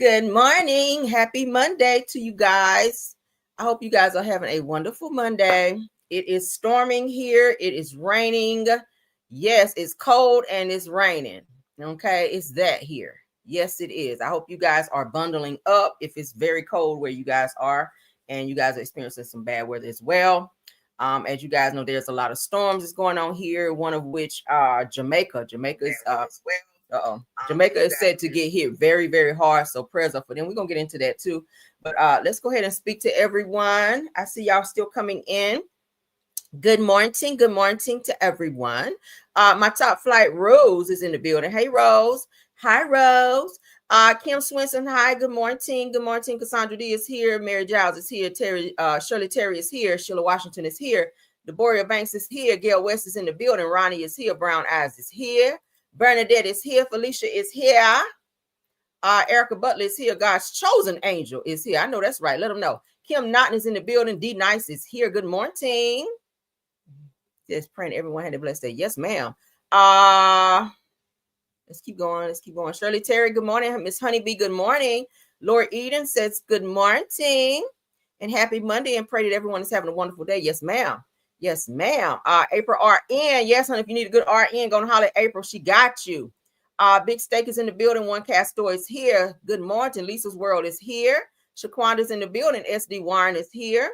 Good morning. Happy Monday to you guys. I hope you guys are having a wonderful Monday. It is storming here. It is raining. Yes, it's cold and it's raining. Okay, it's that here. Yes, it is. I hope you guys are bundling up if it's very cold where you guys are and you guys are experiencing some bad weather as well. As you guys know, there's a lot of storms that's going on here, one of which Jamaica. Jamaica is Jamaica is set to get hit very, very hard. So prayers up for them. We're gonna get into that too. But let's go ahead and speak to everyone. I see y'all still coming in. Good morning. Good morning to everyone. My top flight Rose is in the building. Hey Rose. Hi Rose. Kim Swinson. Hi. Good morning. Good morning. Cassandra D is here. Mary Giles is here. Shirley Terry is here. Sheila Washington is here. Deborah Banks is here. Gail West is in the building. Ronnie is here. Brown Eyes is here. Bernadette is here. Felicia is here. Erica Butler is here. God's chosen angel is here. I know that's right. Let them know. Kim Naughton is in the building. D Nice is here. Good morning. Just praying everyone had a blessed day. Yes, ma'am. Let's keep going. Let's keep going. Shirley Terry, good morning. Miss Honeybee, good morning. Laura Eden says good morning and happy Monday, and pray that everyone is having a wonderful day. Yes, ma'am. Yes, ma'am. April RN. Yes, honey. If you need a good RN, go and holler at April. She got you. Big Steak is in the building. One Cast Store is here. Good morning. Lisa's World is here. Shaquanda's in the building. SD Warren is here.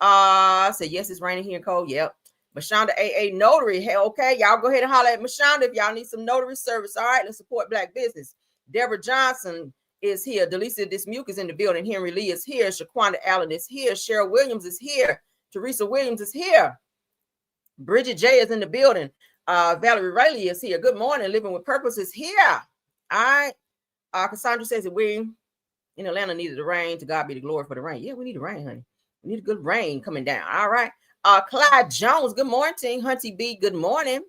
Say yes, it's raining here in cold. Yep. Mashonda AA Notary. Hey, okay. Y'all go ahead and holler at Mashonda if y'all need some notary service. All right. Let's support Black business. Deborah Johnson is here. Delisa Dismuke is in the building. Henry Lee is here. Shaquanda Allen is here. Cheryl Williams is here. Teresa Williams is here. Bridget J is in the building. Valerie Riley is here. Good morning. Living with Purpose is here. All right. Cassandra says that we in Atlanta needed the rain. To God be the glory for the rain. Yeah, we need the rain, honey. We need a good rain coming down. All right. Clyde Jones, good morning. Hunty B, good morning.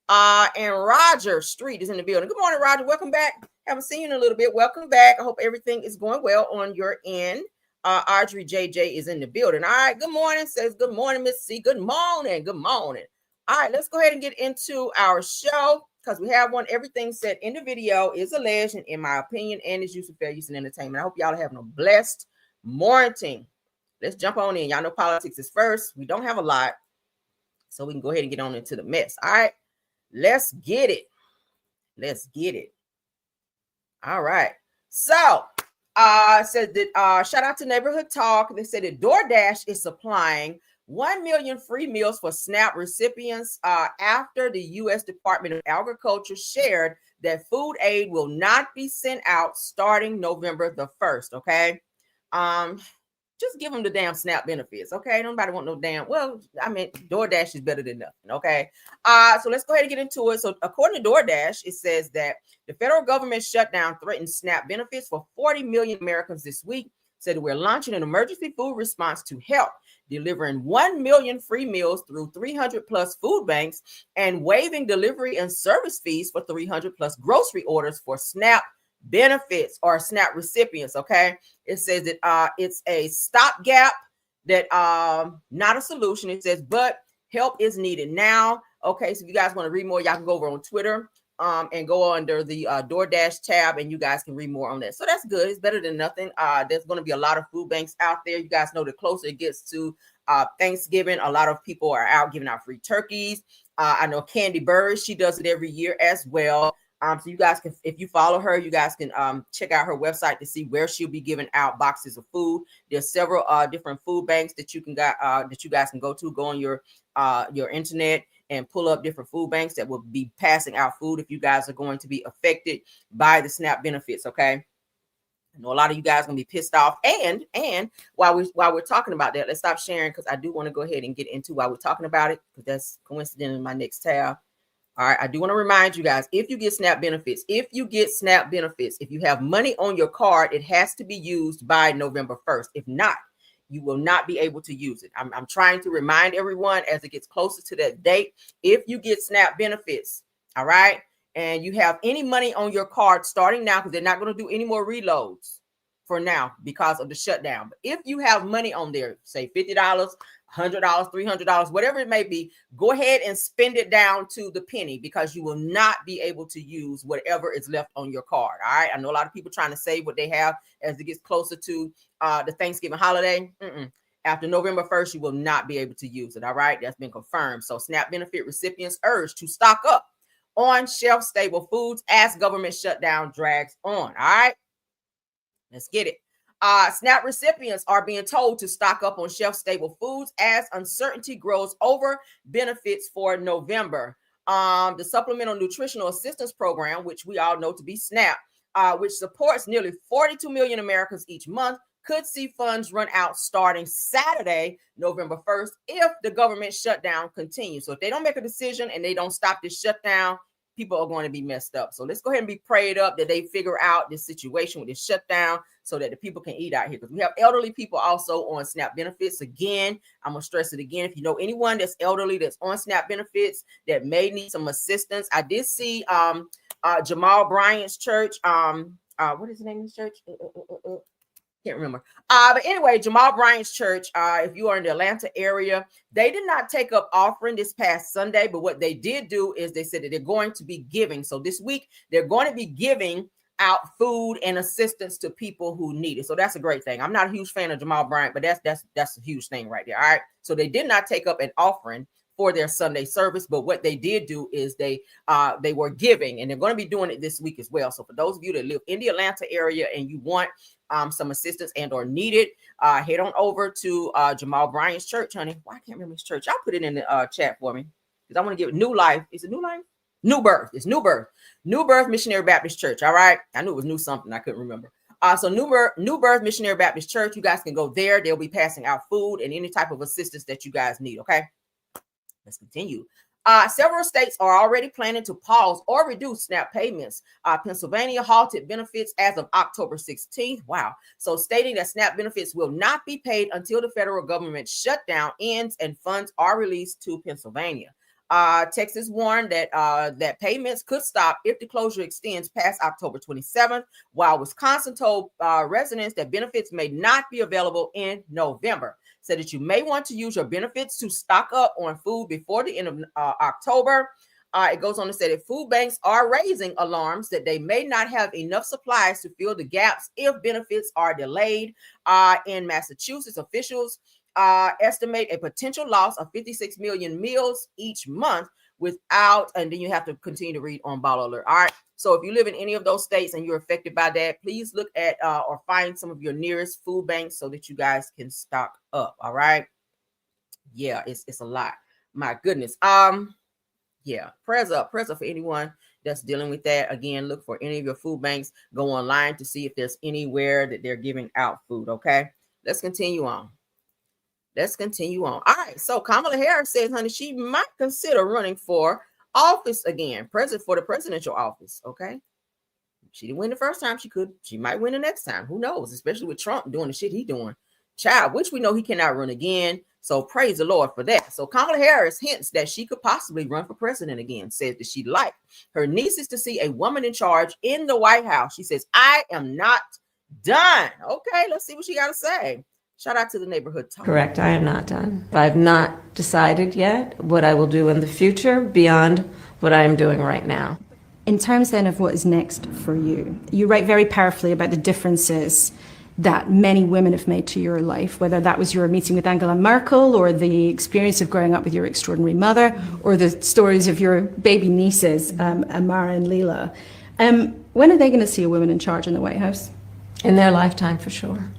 And Roger Street is in the building. Good morning, Roger. Welcome back. Haven't seen you in a little bit. Welcome back. I hope everything is going well on your end. Audrey JJ is in the building. All right. Good morning. Says good morning, Miss C. Good morning. Good morning. All right. Let's go ahead and get into our show because we have one. Everything said in the video is alleged, and in my opinion, and is use of fair use and entertainment. I hope y'all are having a blessed morning. Let's jump on in. Y'all know politics is first. We don't have a lot, so we can go ahead and get on into the mess. All right. Let's get it. Let's get it. All right. So, said that shout out to Neighborhood Talk. They said that DoorDash is supplying 1 million free meals for SNAP recipients after the U.S. Department of Agriculture shared that food aid will not be sent out starting November the 1st. Okay. Just give them the damn SNAP benefits. Okay. Nobody want no damn. Well, I mean, DoorDash is better than nothing. Okay. So let's go ahead and get into it. So according to DoorDash, it says that the federal government shutdown threatened SNAP benefits for 40 million Americans this week. Said we're launching an emergency food response to help, delivering 1 million free meals through 300 plus food banks and waiving delivery and service fees for 300 plus grocery orders for SNAP benefits or SNAP recipients. Okay. It says that it's a stopgap, that not a solution. It says, but help is needed now. Okay. So if you guys want to read more, y'all can go over on Twitter and go under the DoorDash tab and you guys can read more on that. So that's good. It's better than nothing. There's going to be a lot of food banks out there. You guys know the closer it gets to Thanksgiving, a lot of people are out giving out free turkeys. I know Candy Burris, she does it every year as well. So you guys can, if you follow her, you guys can check out her website to see where she'll be giving out boxes of food. There's several different food banks that you can that you guys can go to. Go on your internet and pull up different food banks that will be passing out food if you guys are going to be affected by the SNAP benefits. Okay. I know a lot of you guys are gonna be pissed off. And while we're talking about that, let's stop sharing because I do want to go ahead and get into why we're talking about it, because that's coincident in my next tab. All right. I do want to remind you guys, if you get SNAP benefits, if you have money on your card, it has to be used by November 1st. If not, you will not be able to use it. I'm trying to remind everyone as it gets closer to that date. If you get SNAP benefits, all right, and you have any money on your card starting now, because they're not going to do any more reloads for now because of the shutdown. But if you have money on there, say $50, $100, $300, whatever it may be, go ahead and spend it down to the penny, because you will not be able to use whatever is left on your card. All right. I know a lot of people trying to save what they have as it gets closer to the Thanksgiving holiday. After November 1st, you will not be able to use it. All right. That's been confirmed. So SNAP benefit recipients urged to stock up on shelf-stable foods as government shutdown drags on. All right. Let's get it. SNAP recipients are being told to stock up on shelf-stable foods as uncertainty grows over benefits for November. The Supplemental Nutritional Assistance Program, which we all know to be SNAP, which supports nearly 42 million Americans each month, could see funds run out starting Saturday, November 1st, if the government shutdown continues. So if they don't make a decision and they don't stop this shutdown, people are going to be messed up. So let's go ahead and be prayed up that they figure out this situation with this shutdown so that the people can eat out here. Because we have elderly people also on SNAP benefits. Again, I'm going to stress it again. If you know anyone that's elderly that's on SNAP benefits that may need some assistance. I did see Jamal Bryant's church. What is the name of his church? Can't remember. But anyway, Jamal Bryant's church, if you are in the Atlanta area, they did not take up offering this past Sunday, but what they did do is they said that they're going to be giving. So this week, they're going to be giving out food and assistance to people who need it. So that's a great thing. I'm not a huge fan of Jamal Bryant, but that's a huge thing right there. All right. So they did not take up an offering for their Sunday service, but what they did do is they were giving, and they're going to be doing it this week as well. So for those of you that live in the Atlanta area and you want some assistance and or need it, head on over to Jamal Bryant's church, honey. Why I can't remember his church? Y'all put it in the chat for me, because I want to give it New Life. Is it New Life? New Birth. It's New Birth. New Birth Missionary Baptist Church. All right. I knew it was new something. I couldn't remember. So New Birth Missionary Baptist Church. You guys can go there. They'll be passing out food and any type of assistance that you guys need. Okay. Let's continue. Several states are already planning to pause or reduce SNAP payments. Pennsylvania halted benefits as of October 16th. Wow. So stating that SNAP benefits will not be paid until the federal government shutdown ends and funds are released to Pennsylvania. Texas warned that payments could stop if the closure extends past October 27th, while Wisconsin told residents that benefits may not be available in November. Said that you may want to use your benefits to stock up on food before the end of October. It goes on to say that food banks are raising alarms that they may not have enough supplies to fill the gaps if benefits are delayed. In Massachusetts, officials estimate a potential loss of 56 million meals each month without, and then you have to continue to read on Ball Alert. All right. So if you live in any of those states and you're affected by that, please look at or find some of your nearest food banks so that you guys can stock up. All right. Yeah, it's a lot. My goodness. Yeah, prayers up for anyone that's dealing with that. Again, look for any of your food banks. Go online to see if there's anywhere that they're giving out food. Okay. Let's continue on. All right. So Kamala Harris says, honey, she might consider running for office again, for the presidential office. Okay. She didn't win the first time. She might win the next time. Who knows? Especially with Trump doing the shit he doing. Child, which we know he cannot run again. So praise the Lord for that. So Kamala Harris hints that she could possibly run for president again. Says that she'd like her nieces to see a woman in charge in the White House. She says, I am not done. Okay, let's see what she got to say. Shout out to the neighborhood talk. Correct, I am not done. I've not decided yet what I will do in the future beyond what I am doing right now. In terms then of what is next for you, you write very powerfully about the differences that many women have made to your life, whether that was your meeting with Angela Merkel or the experience of growing up with your extraordinary mother or the stories of your baby nieces, Amara and Leela. When are they going to see a woman in charge in the White House? In their lifetime, for sure.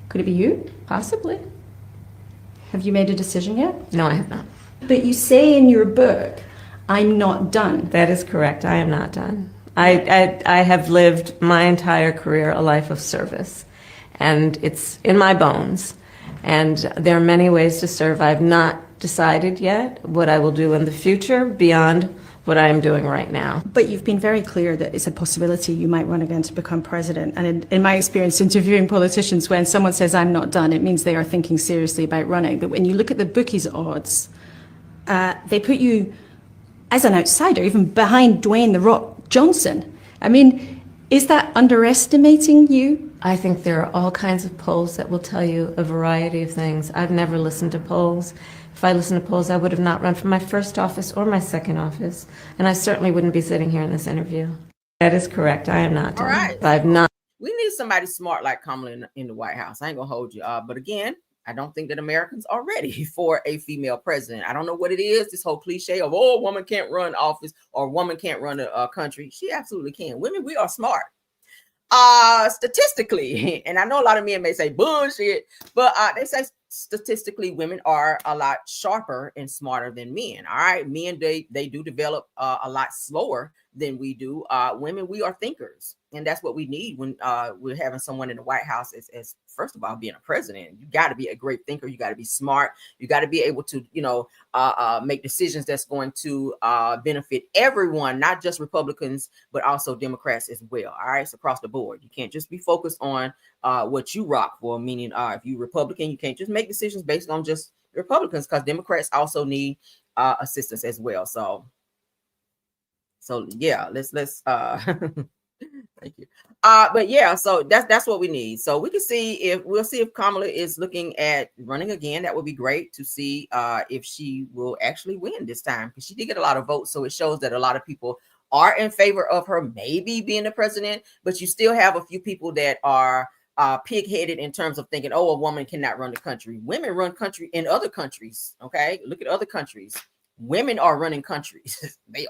Could it be you? Possibly. Have you made a decision yet? No, I have not. But you say in your book, I'm not done. That is correct. I am not done. I have lived my entire career a life of service, and it's in my bones. And there are many ways to serve. I've not decided yet what I will do in the future beyond what I am doing right now. But you've been very clear that it's a possibility you might run again to become president. And in my experience interviewing politicians, when someone says I'm not done, it means they are thinking seriously about running. But when you look at the bookies' odds, they put you as an outsider, even behind Dwayne "The Rock" Johnson. I mean, is that underestimating you? I think there are all kinds of polls that will tell you a variety of things. I've never listened to polls. If I listened to polls, I would have not run for my first office or my second office, and I certainly wouldn't be sitting here in this interview. That is correct. I am not done. All right. I've not. We need somebody smart like Kamala in the White House. I ain't gonna hold you. But again, I don't think that Americans are ready for a female president. I don't know what it is, this whole cliche of, oh, a woman can't run office or a woman can't run a country. She absolutely can. Women, we are smart. Statistically, and I know a lot of men may say bullshit, but they say statistically women are a lot sharper and smarter than men. All right, men, they do develop a lot slower than we do. Women, we are thinkers, and that's what we need when we're having someone in the White House as first of all being a president. You got to be a great thinker, you got to be smart, you got to be able to make decisions that's going to benefit everyone, not just Republicans but also Democrats as well. All right, it's across the board. You can't just be focused on what you rock for, meaning if you're Republican, you can't just make decisions based on just Republicans, because Democrats also need assistance as well. So yeah, let's thank you. But yeah, so that's what we need. So we can see if Kamala is looking at running again. That would be great to see if she will actually win this time, because she did get a lot of votes. So it shows that a lot of people are in favor of her maybe being the president, but you still have a few people that are pig-headed in terms of thinking, oh, a woman cannot run the country. Women run country in other countries. Okay, look at other countries. Women are running countries. We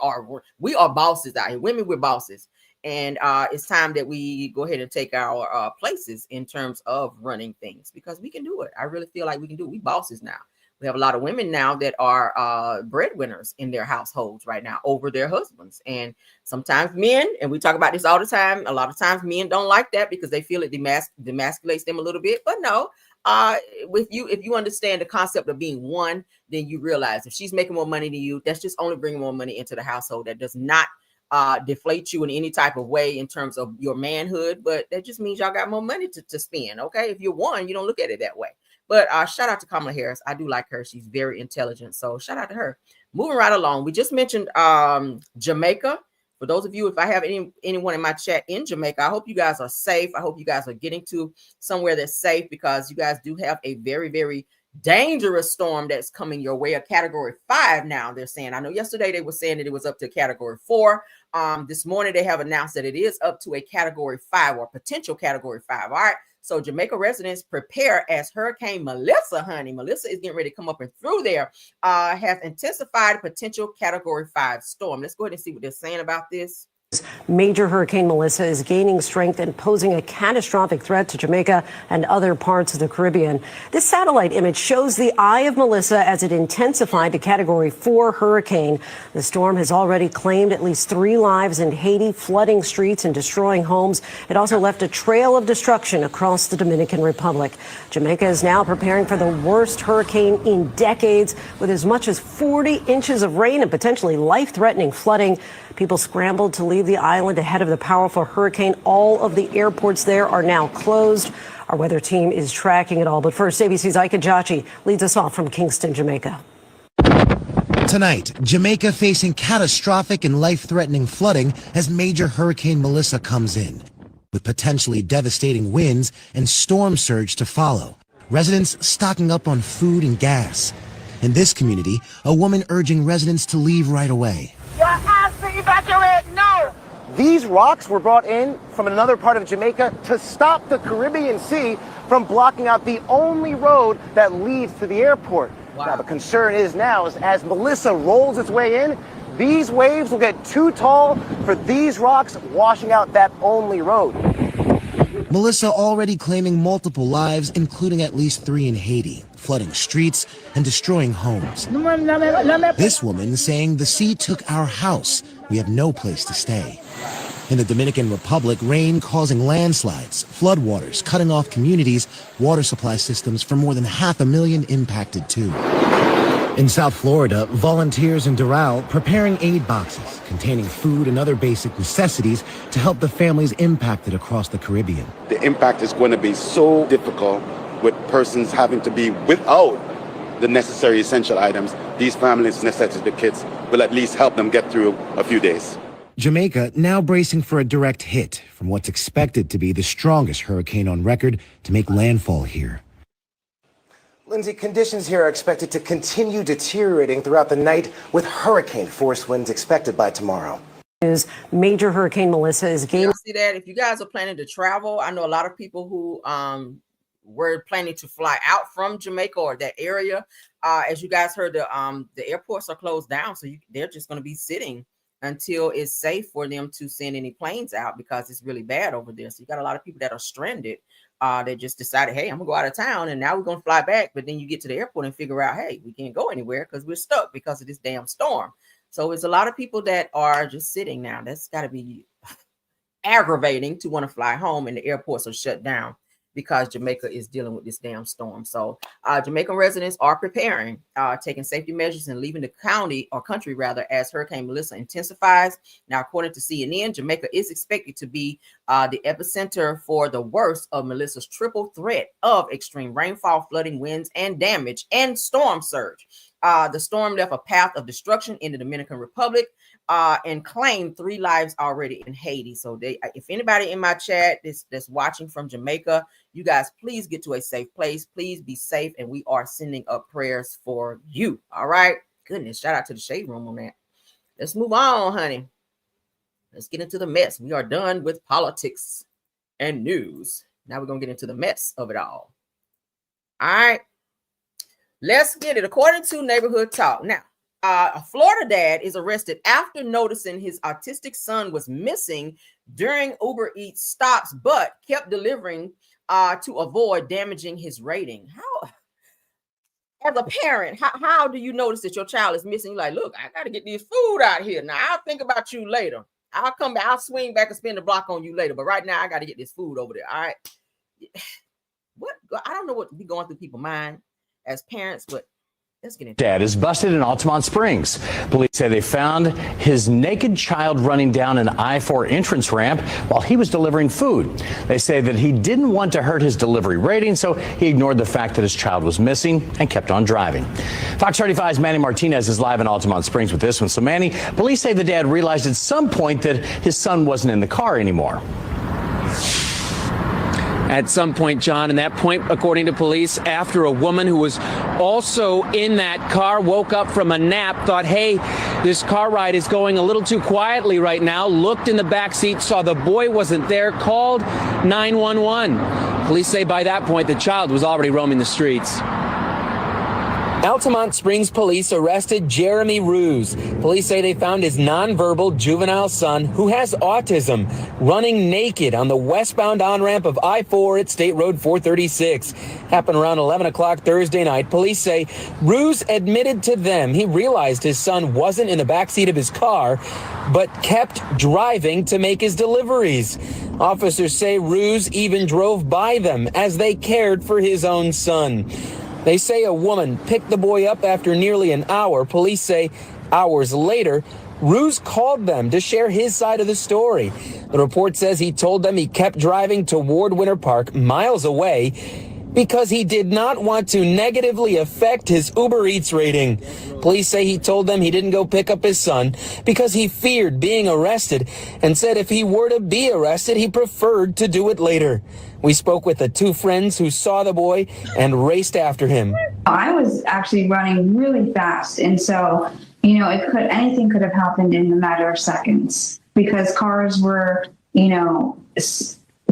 are bosses out here. Women, we're bosses. And it's time that we go ahead and take our places in terms of running things, because we can do it. I really feel like we can do it. We bosses now. We have a lot of women now that are breadwinners in their households right now over their husbands. And sometimes men, and we talk about this all the time, a lot of times men don't like that because they feel it demasculates them a little bit. But no, if you understand the concept of being one, then you realize if she's making more money than you, that's just only bringing more money into the household. That does not deflate you in any type of way in terms of your manhood, but that just means y'all got more money to spend. Okay, if you're one, you don't look at it that way. But shout out to Kamala Harris. I do like her. She's very intelligent, so shout out to her. Moving right along, we just mentioned Jamaica. For those of you, if I have anyone in my chat in Jamaica, I hope you guys are safe. I hope you guys are getting to somewhere that's safe, because you guys do have a very, very dangerous storm that's coming your way, a category 5 now, they're saying. I know yesterday they were saying that it was up to category 4. This morning they have announced that it is up to a category 5 or potential category 5. All right, so Jamaica residents prepare as Hurricane Melissa, honey. Melissa is getting ready to come up and through there, has intensified potential category 5 storm. Let's go ahead and see what they're saying about this. Major Hurricane Melissa is gaining strength and posing a catastrophic threat to Jamaica and other parts of the Caribbean. This satellite image shows the eye of Melissa as it intensified to Category 4 hurricane. The storm has already claimed at least 3 lives in Haiti, flooding streets and destroying homes. It also left a trail of destruction across the Dominican Republic. Jamaica is now preparing for the worst hurricane in decades, with as much as 40 inches of rain and potentially life-threatening flooding. People scrambled to leave the island ahead of the powerful hurricane. All of the airports there are now closed. Our weather team is tracking it all. But first, ABC's Ika Jachi leads us off from Kingston, Jamaica. Tonight, Jamaica facing catastrophic and life-threatening flooding as Major Hurricane Melissa comes in, with potentially devastating winds and storm surge to follow. Residents stocking up on food and gas. In this community, a woman urging residents to leave right away. Evacuate now! These rocks were brought in from another part of Jamaica to stop the Caribbean Sea from blocking out the only road that leads to the airport. Wow. Now, the concern is now, as Melissa rolls its way in, these waves will get too tall for these rocks washing out that only road. Melissa already claiming multiple lives, including at least 3 in Haiti, flooding streets and destroying homes. This woman saying the sea took our house. We have no place to stay. In the Dominican Republic, rain causing landslides, floodwaters, cutting off communities, water supply systems for more than 500,000 impacted too. In South Florida, volunteers in Doral preparing aid boxes containing food and other basic necessities to help the families impacted across the Caribbean. The impact is going to be so difficult with persons having to be without the necessary essential items. These families, necessity the kits, will at least help them get through a few days. Jamaica now bracing for a direct hit from what's expected to be the strongest hurricane on record to make landfall here. Lindsay, conditions here are expected to continue deteriorating throughout the night with hurricane-force winds expected by tomorrow. Major Hurricane Melissa is gaining. See that? If you guys are planning to travel, I know a lot of people who were planning to fly out from Jamaica or that area. As you guys heard, the airports are closed down, so they're just going to be sitting until it's safe for them to send any planes out because it's really bad over there. So you got a lot of people that are stranded. They just decided, hey, I'm gonna go out of town, and now we're gonna fly back. But then you get to the airport and figure out, hey, we can't go anywhere because we're stuck because of this damn storm. So it's a lot of people that are just sitting now. That's got to be aggravating to want to fly home, and the airports are shut down because Jamaica is dealing with this damn storm. So Jamaican residents are preparing, taking safety measures and leaving the county or country rather as Hurricane Melissa intensifies. Now, according to CNN, Jamaica is expected to be the epicenter for the worst of Melissa's triple threat of extreme rainfall, flooding, winds, and damage and storm surge. The storm left a path of destruction in the Dominican Republic and claimed 3 lives already in Haiti. So if anybody in my chat that's watching from Jamaica, you guys please get to a safe place. Please be safe, and we are sending up prayers for you. All right. Goodness, shout out to the Shade Room on that. Let's move on, honey. Let's get into the mess. We are done with politics and news. Now we're going to get into the mess of it all. All right. Let's get it. According to Neighborhood Talk. Now, a Florida dad is arrested after noticing his autistic son was missing during Uber Eats stops, but kept delivering to avoid damaging his rating. How, as a parent, how do you notice that your child is missing? Like, look, I got to get this food out here. Now, I'll think about you later. I'll come back. I'll swing back and spin the block on you later. But right now, I got to get this food over there. All right. What? I don't know what be going through people's mind as parents, but let's get into it. Dad is busted in Altamont Springs. Police say they found his naked child running down an I-4 entrance ramp while he was delivering food. They say that he didn't want to hurt his delivery rating, so he ignored the fact that his child was missing and kept on driving. Fox 35's Manny Martinez is live in Altamont Springs with this one. So, Manny, police say the dad realized at some point that his son wasn't in the car anymore. At some point, John, and that point, according to police, after a woman who was also in that car woke up from a nap, thought, hey, this car ride is going a little too quietly right now, looked in the back seat, saw the boy wasn't there, called 911. Police say by that point, the child was already roaming the streets. Altamont Springs police arrested Jeremy Ruse. Police say they found his nonverbal juvenile son, who has autism, running naked on the westbound on-ramp of I-4 at State Road 436. Happened around 11 o'clock Thursday night. Police say Ruse admitted to them he realized his son wasn't in the backseat of his car, but kept driving to make his deliveries. Officers say Ruse even drove by them as they cared for his own son. They say a woman picked the boy up after nearly an hour. Police say hours later, Ruse called them to share his side of the story. The report says he told them he kept driving toward Winter Park, miles away, because he did not want to negatively affect his Uber Eats rating. Police say he told them he didn't go pick up his son because he feared being arrested, and said if he were to be arrested, he preferred to do it later. We spoke with the 2 friends who saw the boy and raced after him. I was actually running really fast, and so, anything could have happened in a matter of seconds because cars were,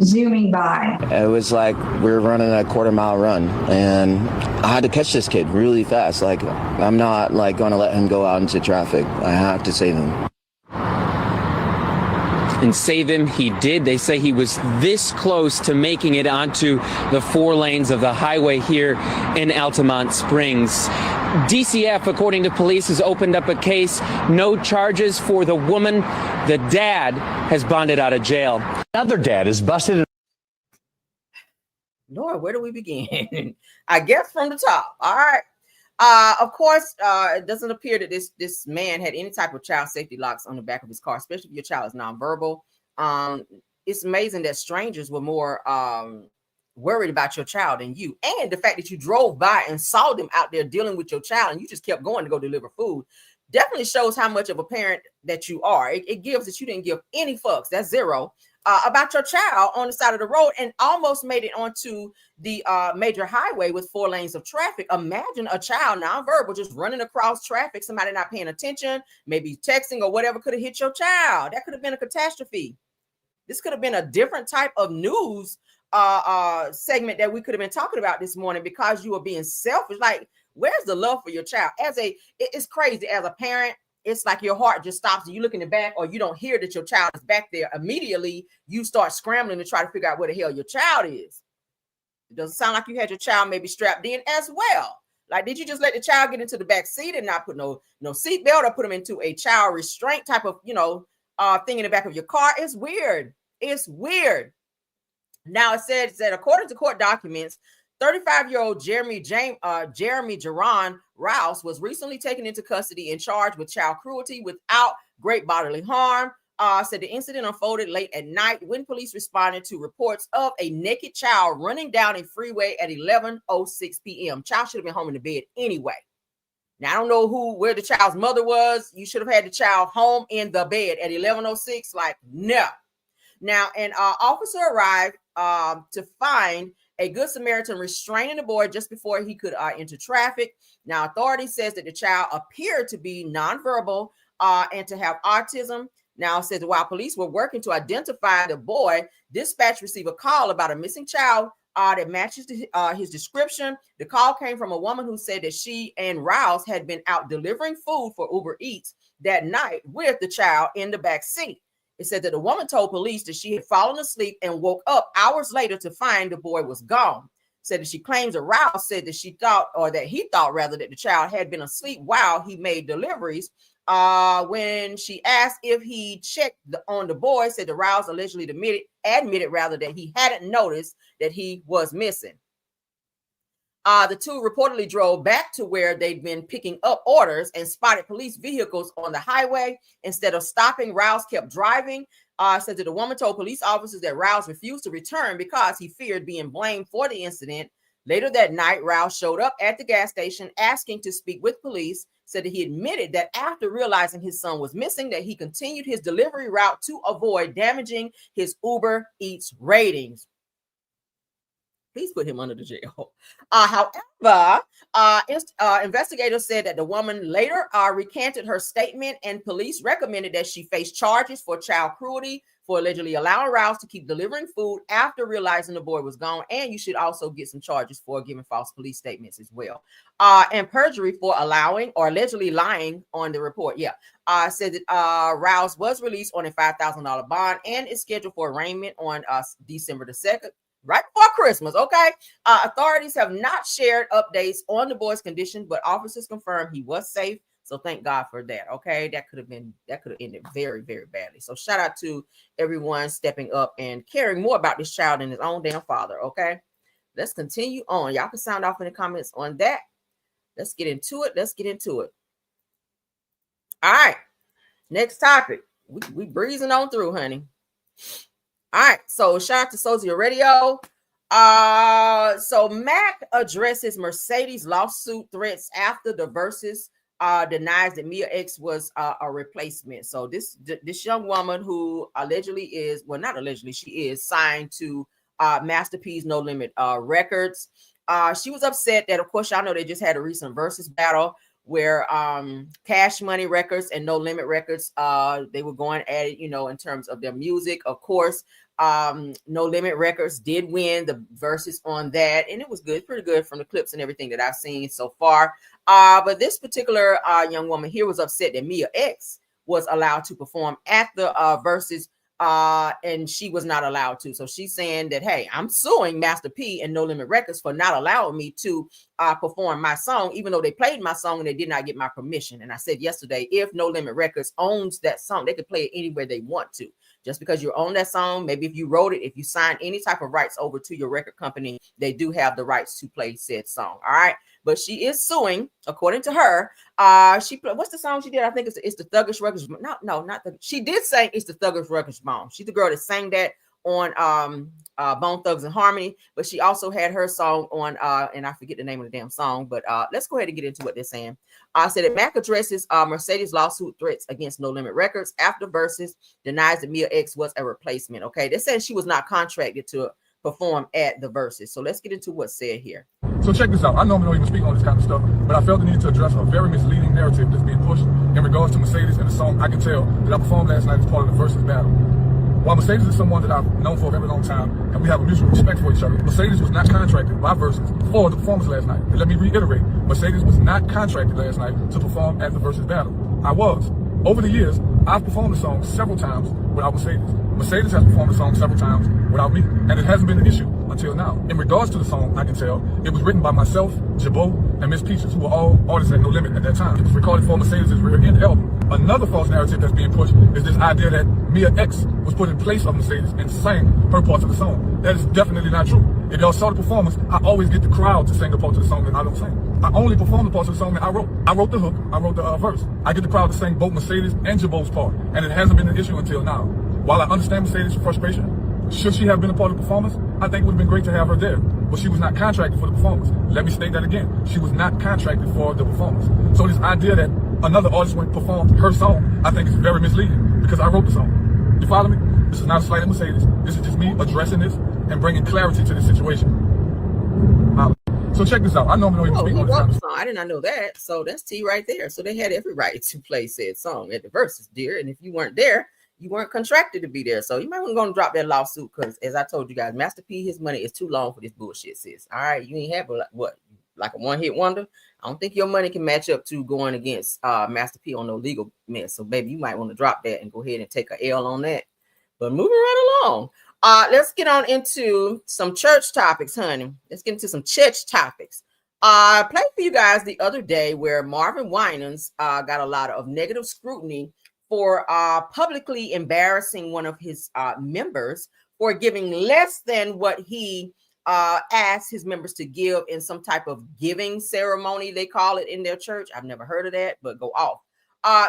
zooming by. It was like we were running a quarter-mile run, and I had to catch this kid really fast. Like, I'm not going to let him go out into traffic. I have to save him. And save him he did. They say he was this close to making it onto the 4 lanes of the highway here in Altamont Springs. DCF, according to police, has opened up a case. No charges for the woman. The dad has bonded out of jail. Another dad is busted. Lord, where do we begin? I guess from the top. All right. Of course, it doesn't appear that this man had any type of child safety locks on the back of his car, especially if your child is nonverbal. It's amazing that strangers were more worried about your child than you. And the fact that you drove by and saw them out there dealing with your child and you just kept going to go deliver food definitely shows how much of a parent that you are. It gives that you didn't give any fucks, that's zero, about your child on the side of the road, and almost made it onto the major highway with 4 lanes of traffic. Imagine a child nonverbal just running across traffic, somebody not paying attention, maybe texting or whatever could have hit your child. That could have been a catastrophe. This could have been a different type of news segment that we could have been talking about this morning, because you were being selfish. Like, where's the love for your child? It's crazy. As a parent, it's like your heart just stops and you look in the back, or you don't hear that your child is back there. Immediately, you start scrambling to try to figure out where the hell your child is. It doesn't sound like you had your child maybe strapped in as well. Like, did you just let the child get into the back seat and not put no seat belt, or put them into a child restraint type of, thing in the back of your car? It's weird. It's weird. Now, it says that according to court documents, 35-year-old Jeremy Jerron Rouse was recently taken into custody and charged with child cruelty without great bodily harm. Said the incident unfolded late at night when police responded to reports of a naked child running down a freeway at 11:06 p.m. Child should have been home in the bed anyway. Now, I don't know where the child's mother was. You should have had the child home in the bed at 11:06. Like, no. Now, an officer arrived to find a Good Samaritan restraining the boy just before he could enter traffic. Now, authority says that the child appeared to be nonverbal and to have autism. Now, it says while police were working to identify the boy, dispatch received a call about a missing child that matches his description. The call came from a woman who said that she and Rouse had been out delivering food for Uber Eats that night with the child in the back seat. It said that the woman told police that she had fallen asleep and woke up hours later to find the boy was gone. Said that she claims that Rouse said that he thought that the child had been asleep while he made deliveries. When she asked if he checked on the boy, said that Rouse allegedly admitted that he hadn't noticed that he was missing. The two reportedly drove back to where they'd been picking up orders and spotted police vehicles on the highway. Instead of stopping, Rouse kept driving. Said that the woman told police officers that Rouse refused to return because he feared being blamed for the incident. Later that night, Rouse showed up at the gas station asking to speak with police. Said that he admitted that after realizing his son was missing, that he continued his delivery route to avoid damaging his Uber Eats ratings. Please put him under the jail. However, investigators said that the woman later recanted her statement, and police recommended that she face charges for child cruelty for allegedly allowing Rouse to keep delivering food after realizing the boy was gone. And you should also get some charges for giving false police statements as well. And perjury for allowing or allegedly lying on the report. Said that Rouse was released on a $5,000 bond and is scheduled for arraignment on December the 2nd. Right before Christmas, okay? Authorities have not shared updates on the boy's condition, but officers confirmed he was safe. So thank God for that, okay? That could have ended very, very badly. So shout out to everyone stepping up and caring more about this child than his own damn father, okay? Let's continue on. Y'all can sound off in the comments on that. Let's get into it. All right. Next topic. We breezing on through, honey. All right, so shout out to Sozia Radio. So Mac addresses Mercedes lawsuit threats after the Versus denies that Mia X was a replacement. So this young woman who she is signed to Master P's No Limit Records. She was upset that, of course, y'all know they just had a recent Versus battle where Cash Money Records and No Limit Records, they were going at it, in terms of their music. Of course, No Limit Records did win the Versus on that, and it was good, pretty good from the clips and everything that I've seen so far. But this particular young woman here was upset that Mia X was allowed to perform at the Versus, and she was not allowed to. So she's saying that, hey, I'm suing Master P and No Limit Records for not allowing me to perform my song, even though they played my song and they did not get my permission. And I said yesterday, if No Limit Records owns that song, they can play it anywhere they want to. Just because you own that song, maybe if you wrote it, if you signed any type of rights over to your record company, they do have the rights to play said song. All right. But she is suing, according to her. What's the song she did? I think it's the Thuggish Records. No, not the. She did say it's the Thuggish Records Bone. She's the girl that sang that on Bone Thugs and Harmony, but she also had her song on, and I forget the name of the damn song, but let's go ahead and get into what they're saying. Said that Mac addresses Mercedes' lawsuit threats against No Limit Records after Versus denies that Mia X was a replacement. Okay, they're saying she was not contracted to perform at the Versus. So let's get into what's said here. So check this out. I normally don't even speak on this kind of stuff, but I felt the need to address a very misleading narrative that's being pushed in regards to Mercedes and the song I Can Tell that I performed last night as part of the Versus battle. While Mercedes is someone that I've known for a very long time, and we have a mutual respect for each other, Mercedes was not contracted by Versus for the performance last night. And let me reiterate, Mercedes was not contracted last night to perform at the Versus battle. I was. Over the years, I've performed the song several times without Mercedes. Mercedes has performed the song several times without me, and it hasn't been an issue until now. In regards to the song, I Can Tell, it was written by myself, Jabot, and Miss Peaches, who were all artists at No Limit at that time. It was recorded for Mercedes' rear end album. Another false narrative that's being pushed is this idea that Mia X was put in place of Mercedes and sang her parts of the song. That is definitely not true. If y'all saw the performance, I always get the crowd to sing the parts of the song that I don't sing. I only perform the parts of the song that I wrote. I wrote the hook, I wrote the verse. I get the crowd to sing both Mercedes and Jabot's part, and it hasn't been an issue until now. While I understand Mercedes' frustration, should she have been a part of the performance, I think it would have been great to have her there. But she was not contracted for the performance. Let me state that again. She was not contracted for the performance. So this idea that another artist went and performed her song, I think is very misleading because I wrote the song. You follow me? This is not a slight at Mercedes. This is just me addressing this and bringing clarity to this situation. So check this out. I normally don't even speak on this kind of song. I did not know that. So that's T right there. So they had every right to play said song at the Versus, dear. And if you weren't there, you weren't contracted to be there. So you might want to go and drop that lawsuit because, as I told you guys, Master P, his money is too long for this bullshit, sis. All right, you ain't have like a one-hit wonder. I don't think your money can match up to going against Master P on no legal mess. So baby, you might want to drop that and go ahead and take a L on that. But moving right along, let's get on into some church topics, honey. Let's get into some church topics. I played for you guys the other day where Marvin Winans got a lot of negative scrutiny for publicly embarrassing one of his members for giving less than what he asked his members to give in some type of giving ceremony, they call it in their church. I've never heard of that, but go off.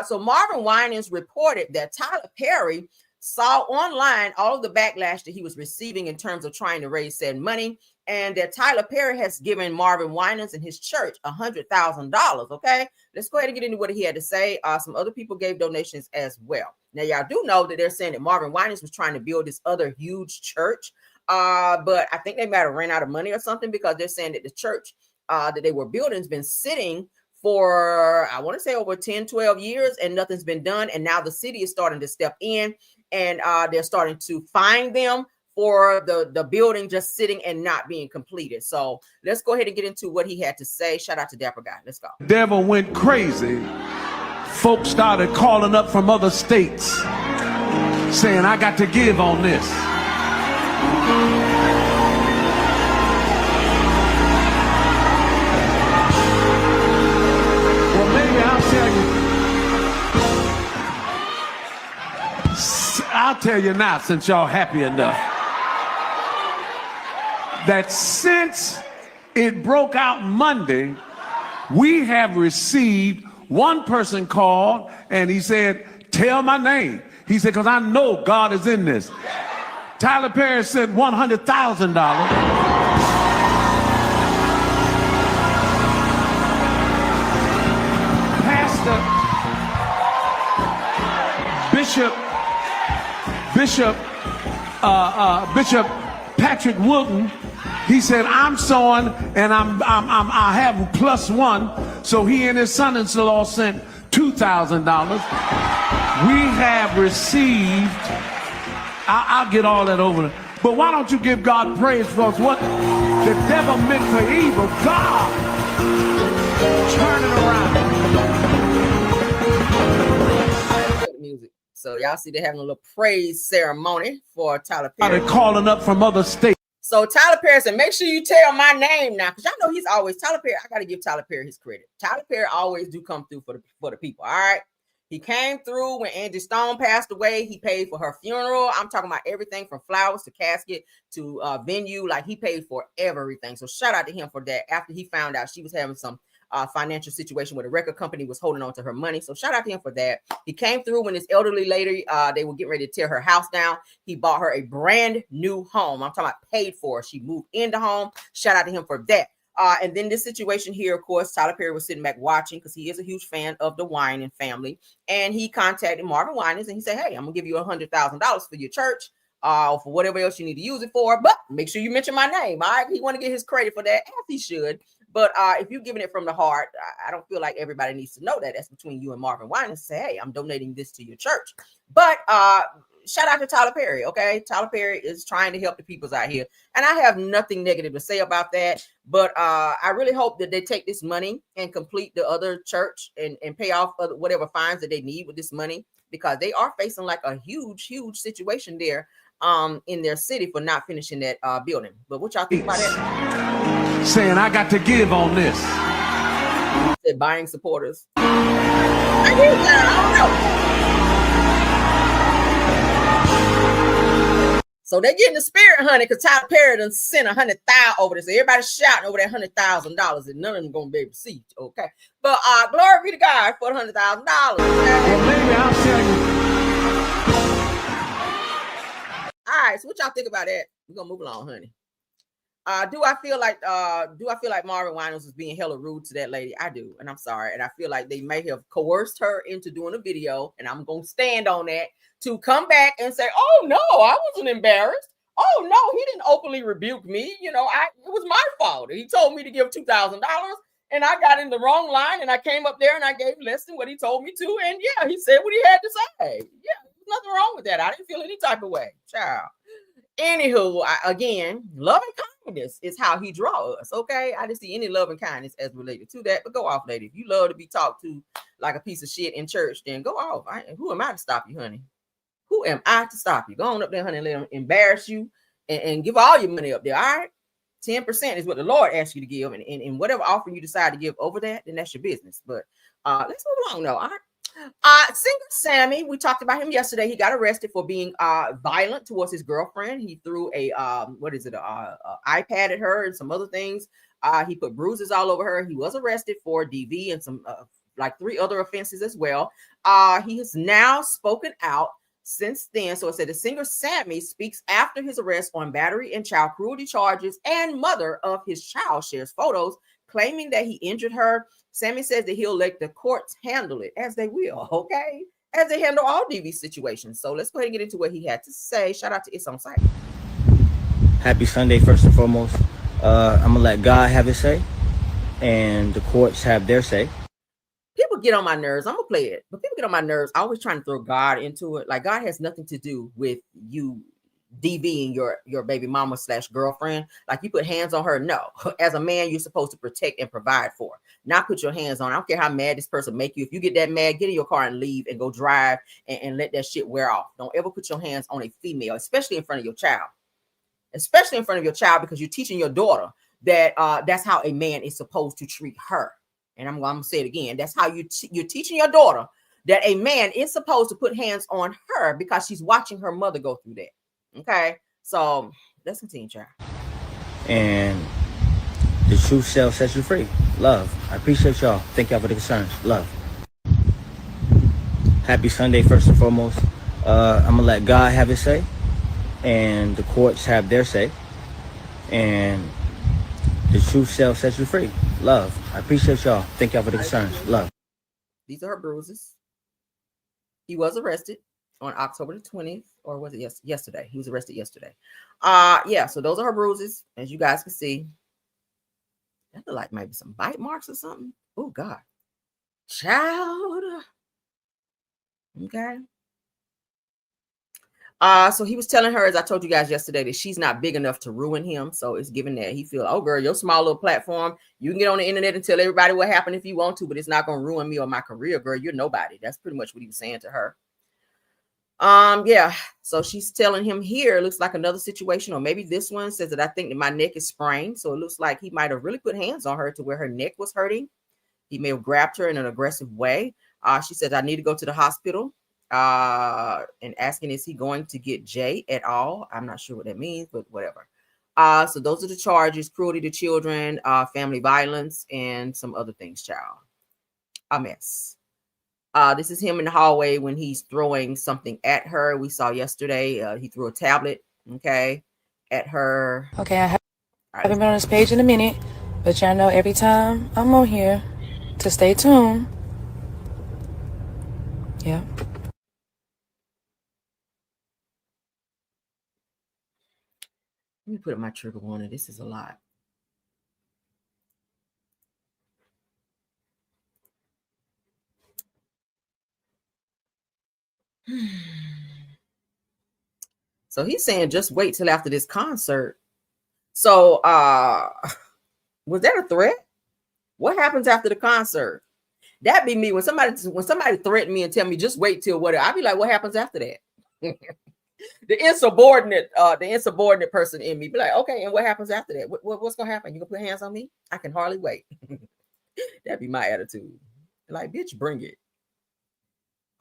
So Marvin Winans reported that Tyler Perry saw online all of the backlash that he was receiving in terms of trying to raise said money, and that Tyler Perry has given Marvin Winans and his church $100,000. Okay, let's go ahead and get into what he had to say. Some other people gave donations as well. Now, y'all do know that they're saying that Marvin Winans was trying to build this other huge church, but I think they might have ran out of money or something because they're saying that the church that they were building has been sitting for, I want to say, over 10, 12 years, and nothing's been done. And now the city is starting to step in, and they're starting to fine them for the building just sitting and not being completed. So let's go ahead and get into what he had to say. Shout out to Dapper Guy. Let's go. Devil went crazy. Folks started calling up from other states saying, I got to give on this. Well, maybe I'll tell you now, since y'all happy enough, that since it broke out Monday, we have received, one person called and he said, tell my name. He said, because I know God is in this. Tyler Perry said $100,000. Pastor Bishop Patrick Wilton, he said, I'm sowing and I have +1. So he and his son-in-law sent $2,000. We have received, I'll get all that over. But why don't you give God praise, folks? What the devil meant for evil, God turn it around. Music. So y'all see they're having a little praise ceremony for Tyler Perry. They're calling up from other states. So Tyler Perry said, make sure you tell my name now, because y'all know he's always, Tyler Perry, I got to give Tyler Perry his credit. Tyler Perry always do come through for the people, all right? He came through when Angie Stone passed away. He paid for her funeral. I'm talking about everything from flowers to casket to venue. Like, he paid for everything. So shout out to him for that. After he found out she was having some financial situation where the record company was holding on to her money. So shout out to him for that. He came through when this elderly lady, they were getting ready to tear her house down. He bought her a brand new home. I'm talking about paid for. She moved in the home. Shout out to him for that. And then this situation here, of course, Tyler Perry was sitting back watching because he is a huge fan of the Winans family. And he contacted Marvin Winans and he said, hey, I'm going to give you $100,000 for your church, for whatever else you need to use it for. But make sure you mention my name. All right. He want to get his credit for that, as he should. But if you're giving it from the heart, I don't feel like everybody needs to know that. That's between you and Marvin Winans. Say, hey, I'm donating this to your church. But shout out to Tyler Perry, okay? Tyler Perry is trying to help the peoples out here. And I have nothing negative to say about that. But I really hope that they take this money and complete the other church and pay off whatever fines that they need with this money, because they are facing like a huge, huge situation there in their city for not finishing that building. But what y'all think about that? Saying I got to give on this. Said buying supporters. I hear that. I don't know. So they're getting the spirit, honey, because Tyler Perry done sent $100,000 over this. So everybody's shouting over that $100,000, and none of them gonna be able to see it, okay? But glory be to God for $100,000. Well, maybe I'll tell you. All right, so what y'all think about that? We're gonna move along, honey. Do I feel like Marvin Winans was being hella rude to that lady? I do, and I'm sorry. And I feel like they may have coerced her into doing a video, and I'm gonna stand on that, to come back and say, oh no, I wasn't embarrassed. Oh no, he didn't openly rebuke me. You know, it was my fault. He told me to give $2,000 and I got in the wrong line and I came up there and I gave less than what he told me to. And yeah, he said what he had to say. Yeah, there's nothing wrong with that. I didn't feel any type of way, child. Anywho, again, love and kindness is how he draws us, okay? I didn't see any love and kindness as related to that, but go off, lady. If you love to be talked to like a piece of shit in church, then go off. Who am I to stop you, honey? Who am I to stop you? Go on up there, honey, and let them embarrass you and give all your money up there, all right? 10% is what the Lord asks you to give, and whatever offering you decide to give over that, then that's your business. But let's move along, though, all right? Singer Sammy, we talked about him yesterday. He got arrested for being violent towards his girlfriend. He threw a iPad at her and some other things. He put bruises all over her. He was arrested for DV and some like 3 other offenses as well. He has now spoken out since then. So it said the singer Sammy speaks after his arrest on battery and child cruelty charges, and mother of his child shares photos claiming that he injured her. Sammy says that he'll let the courts handle it, as they will, okay? As they handle all DV situations. So let's go ahead and get into what he had to say. Shout out to It's On Site. Happy Sunday, first and foremost. I'm going to let God have his say, and the courts have their say. People get on my nerves. I'm going to play it. But people get on my nerves. Always trying to throw God into it. Like, God has nothing to do with you DVing your baby mama / girlfriend. Like, you put hands on her. No, as a man, you're supposed to protect and provide for, not put your hands on. I don't care how mad this person make you. If you get that mad, get in your car and leave and go drive and let that shit wear off. Don't ever put your hands on a female, especially in front of your child, because you're teaching your daughter that that's how a man is supposed to treat her. And I'm going to say it again. That's how you're teaching your daughter that a man is supposed to put hands on her, because she's watching her mother go through that. Okay, so let's continue, child. And the truth shall set you free. Love. I appreciate y'all. Thank y'all for the concerns. Love. Happy Sunday, first and foremost. I'm going to let God have his say, and the courts have their say. And the truth shall set you free. Love. I appreciate y'all. Thank y'all for the concerns. Love. These are her bruises. He was arrested on October the 20th, or was it yesterday? He was arrested yesterday. Yeah, so those are her bruises, as you guys can see. That look like maybe some bite marks or something. Oh, God. Child. Okay. So he was telling her, as I told you guys yesterday, that she's not big enough to ruin him. So it's given that he feel, oh, girl, your small little platform, you can get on the internet and tell everybody what happened if you want to, but it's not going to ruin me or my career, girl. You're nobody. That's pretty much what he was saying to her. Yeah, so she's telling him here, it looks like another situation, or maybe this one says that I think that my neck is sprained. So it looks like he might have really put hands on her to where her neck was hurting. He may have grabbed her in an aggressive way. She said, I need to go to the hospital. And asking, is he going to get Jay at all? I'm not sure what that means, but whatever. So those are the charges: cruelty to children, family violence, and some other things, child. A mess. This is him in the hallway when he's throwing something at her. We saw yesterday, he threw a tablet, okay, at her. Okay, I haven't been on this page in a minute, but y'all know every time I'm on here to stay tuned. Yeah. Let me put my trigger warning. This is a lot. So he's saying just wait till after this concert. So was that a threat? What happens after the concert? That'd be me when somebody threatened me and tell me just wait till whatever. I'd be like, what happens after that? the insubordinate person in me be like, okay, and what happens after that? What's gonna happen? You gonna put hands on me? I can hardly wait. That'd be my attitude. Like, bitch, bring it.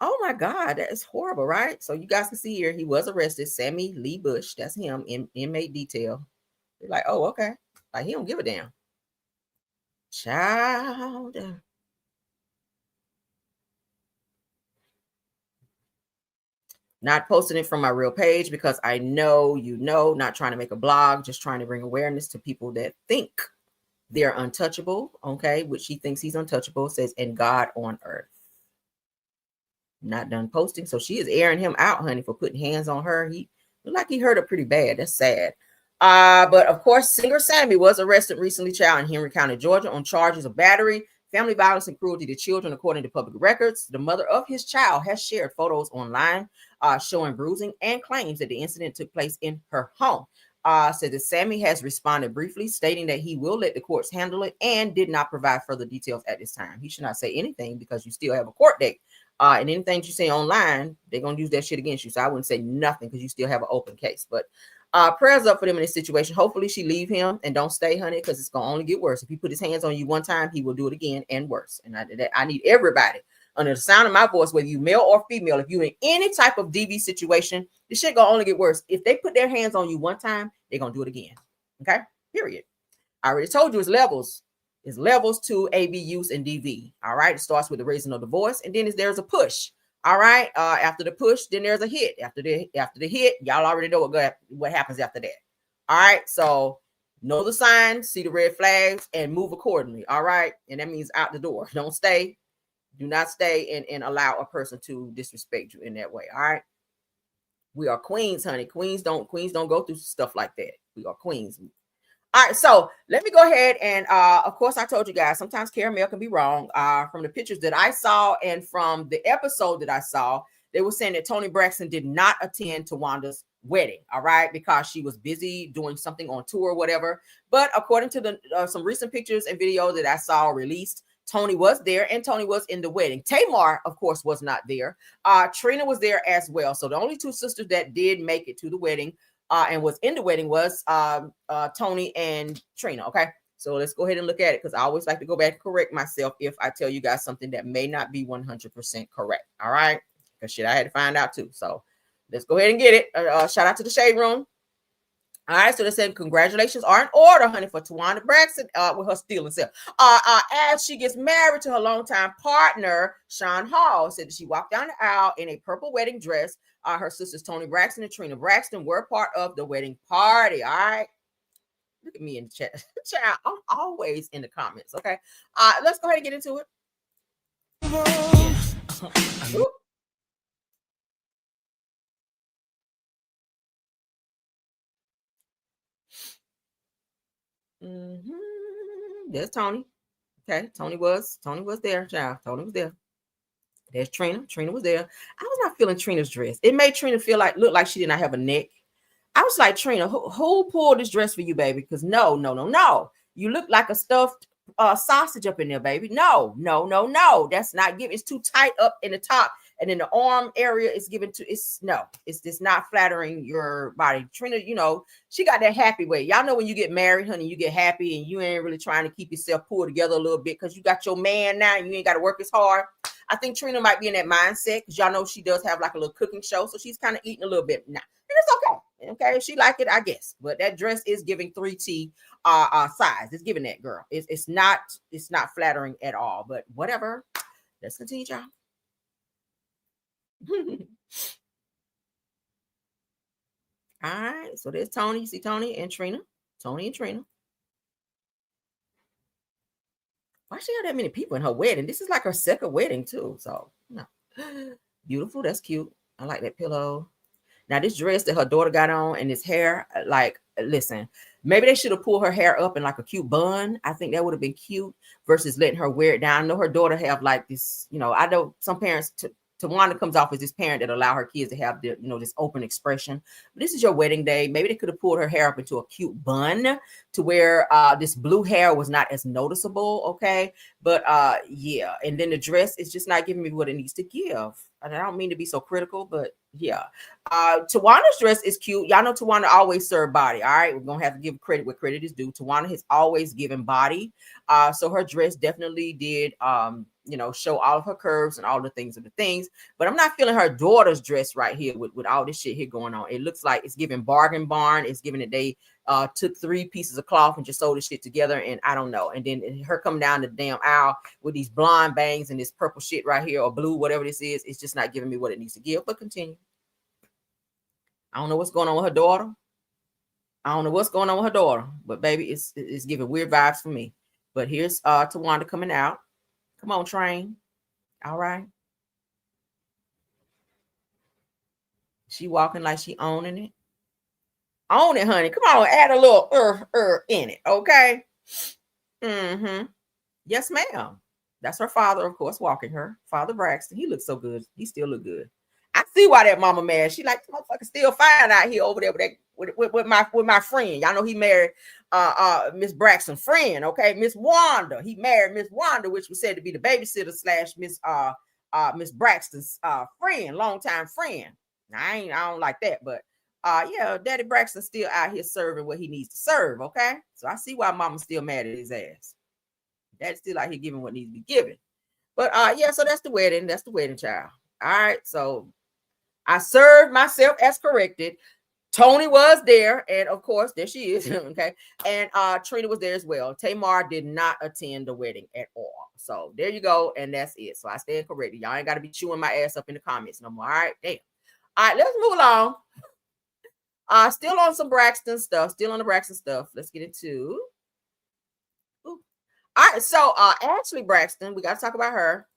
Oh my God, that is horrible, right? So you guys can see here, he was arrested. Sammy Lee Bush, that's him, inmate detail. They're like, oh, okay. Like, he don't give a damn. Child. Not posting it from my real page because I know, not trying to make a blog, just trying to bring awareness to people that think they're untouchable, okay, which he thinks he's untouchable, says, and God on earth. Not done posting. So she is airing him out, honey, for putting hands on her. He looked like he hurt her pretty bad. That's sad. But of course, singer Sammy was arrested recently, child, in Henry County, Georgia, on charges of battery, family violence, and cruelty to children, according to public records. The mother of his child has shared photos online showing bruising and claims that the incident took place in her home. Said that Sammy has responded briefly, stating that he will let the courts handle it and did not provide further details at this time. He should not say anything because you still have a court date. And anything you say online, they're going to use that shit against you. So I wouldn't say nothing because you still have an open case. But prayers up for them in this situation. Hopefully she leave him and don't stay, honey, because it's going to only get worse. If he put his hands on you one time, he will do it again and worse. And I need everybody under the sound of my voice, whether you male or female, if you in any type of DV situation, this shit going to only get worse. If they put their hands on you one time, they're going to do it again. Okay? Period. I already told you it's levels. It's levels to AV use and DV. All right. It starts with the raising of the voice, and then there's a push. All right. After the push, then there's a hit. After the hit, y'all already know what happens after that. All right. So know the signs, see the red flags, and move accordingly. All right. And that means out the door. Don't stay. Do not stay and allow a person to disrespect you in that way. All right. We are queens, honey. Queens don't go through stuff like that. We are queens. All right, so let me go ahead and of course I told you guys sometimes caramel can be wrong. From the pictures that I saw and from the episode that I saw, they were saying that Toni Braxton did not attend Tawanda's wedding, all right, because she was busy doing something on tour or whatever. But according to the some recent pictures and videos that I saw released, Toni was there and Toni was in the wedding. Tamar, of course, was not there. Trina was there as well. So the only two sisters that did make it to the wedding and was in the wedding was Toni and Trina. Okay, so let's go ahead and look at it because I always like to go back and correct myself if I tell you guys something that may not be 100% correct. All right, because shit, I had to find out too. So let's go ahead and get it. Shout out to the Shade Room. All right, so they said congratulations are in order, honey, for Tawanda Braxton with her stealing self. As she gets married to her longtime partner, Sean Hall, said that she walked down the aisle in a purple wedding dress. Her sisters Toni Braxton and Trina Braxton were part of the wedding party. All right, look at me in the chat. Child, I'm always in the comments. Okay, let's go ahead and get into it. There's Toni. Okay, Toni was there, child. Toni was there. There's Trina. Trina was there. I was not feeling Trina's dress. It made Trina look like she did not have a neck. I was like, Trina, who pulled this dress for you, baby? Because no. You look like a stuffed sausage up in there, baby. No. That's not giving. It's too tight up in the top, and in the arm area is given to. It's just not flattering your body. Trina, she got that happy way. Y'all know when you get married, honey, you get happy, and you ain't really trying to keep yourself pulled together a little bit because you got your man now, and you ain't got to work as hard. I think Trina might be in that mindset because y'all know she does have like a little cooking show, so she's kind of eating a little bit now, and it's okay. Okay, she like it, I guess. But that dress is giving 3T size. It's giving that, girl. It's not flattering at all. But whatever. Let's continue, y'all. All right, so there's Tony. You see Tony and Trina. Tony and Trina. Why she have that many people in her wedding? This is like her second wedding too. So, no. Beautiful. That's cute. I like that pillow. Now, this dress that her daughter got on and this hair, like, listen, maybe they should have pulled her hair up in like a cute bun. I think that would have been cute versus letting her wear it down. I know her daughter have like this, you know, I know some parents, Tawanda comes off as this parent that allow her kids to have the, you know, this open expression. But this is your wedding day. Maybe they could have pulled her hair up into a cute bun to where this blue hair was not as noticeable. Okay. But yeah. And then the dress is just not giving me what it needs to give. And I don't mean to be so critical, but yeah. Tawanda's dress is cute. Y'all know Tawanda always served body. All right. We're going to have to give credit where credit is due. Tawanda has always given body. So her dress definitely did, you know, show all of her curves and all the things of the things. But I'm not feeling her daughter's dress right here with all this shit here going on. It looks like it's giving bargain barn. It's giving that they took 3 pieces of cloth and just sewed this shit together. And I don't know. And then her coming down the damn aisle with these blonde bangs and this purple shit right here or blue, whatever this is. It's just not giving me what it needs to give. But continue. I don't know what's going on with her daughter. But baby, it's giving weird vibes for me. But here's Tawanda coming out. Come on, train. All right. She walking like she owning it. Own it, honey. Come on, add a little in it, okay? Mm-hmm. Yes, ma'am. That's her father, of course, walking her. Father Braxton. He looks so good. He still look good. I see why that mama mad. She like, motherfucker still fine out here over there with my friend. Y'all know he married Miss Braxton's friend, okay? Miss Wanda. He married Miss Wanda, which was said to be the babysitter / Miss Braxton's friend, longtime friend. Now, I don't like that, but yeah, Daddy Braxton's still out here serving what he needs to serve, okay? So I see why mama's still mad at his ass. Daddy's still out here giving what needs to be given. But yeah, so that's the wedding. That's the wedding, child. All right, so I served myself as corrected. Tony was there, and of course, there she is, okay? And Trina was there as well. Tamar did not attend the wedding at all. So there you go, and that's it. So I stand corrected. Y'all ain't got to be chewing my ass up in the comments no more, all right? Damn. All right, let's move along. Still on some Braxton stuff. Still on the Braxton stuff. Let's get into. Ooh. All right, so Ashley Braxton, we got to talk about her.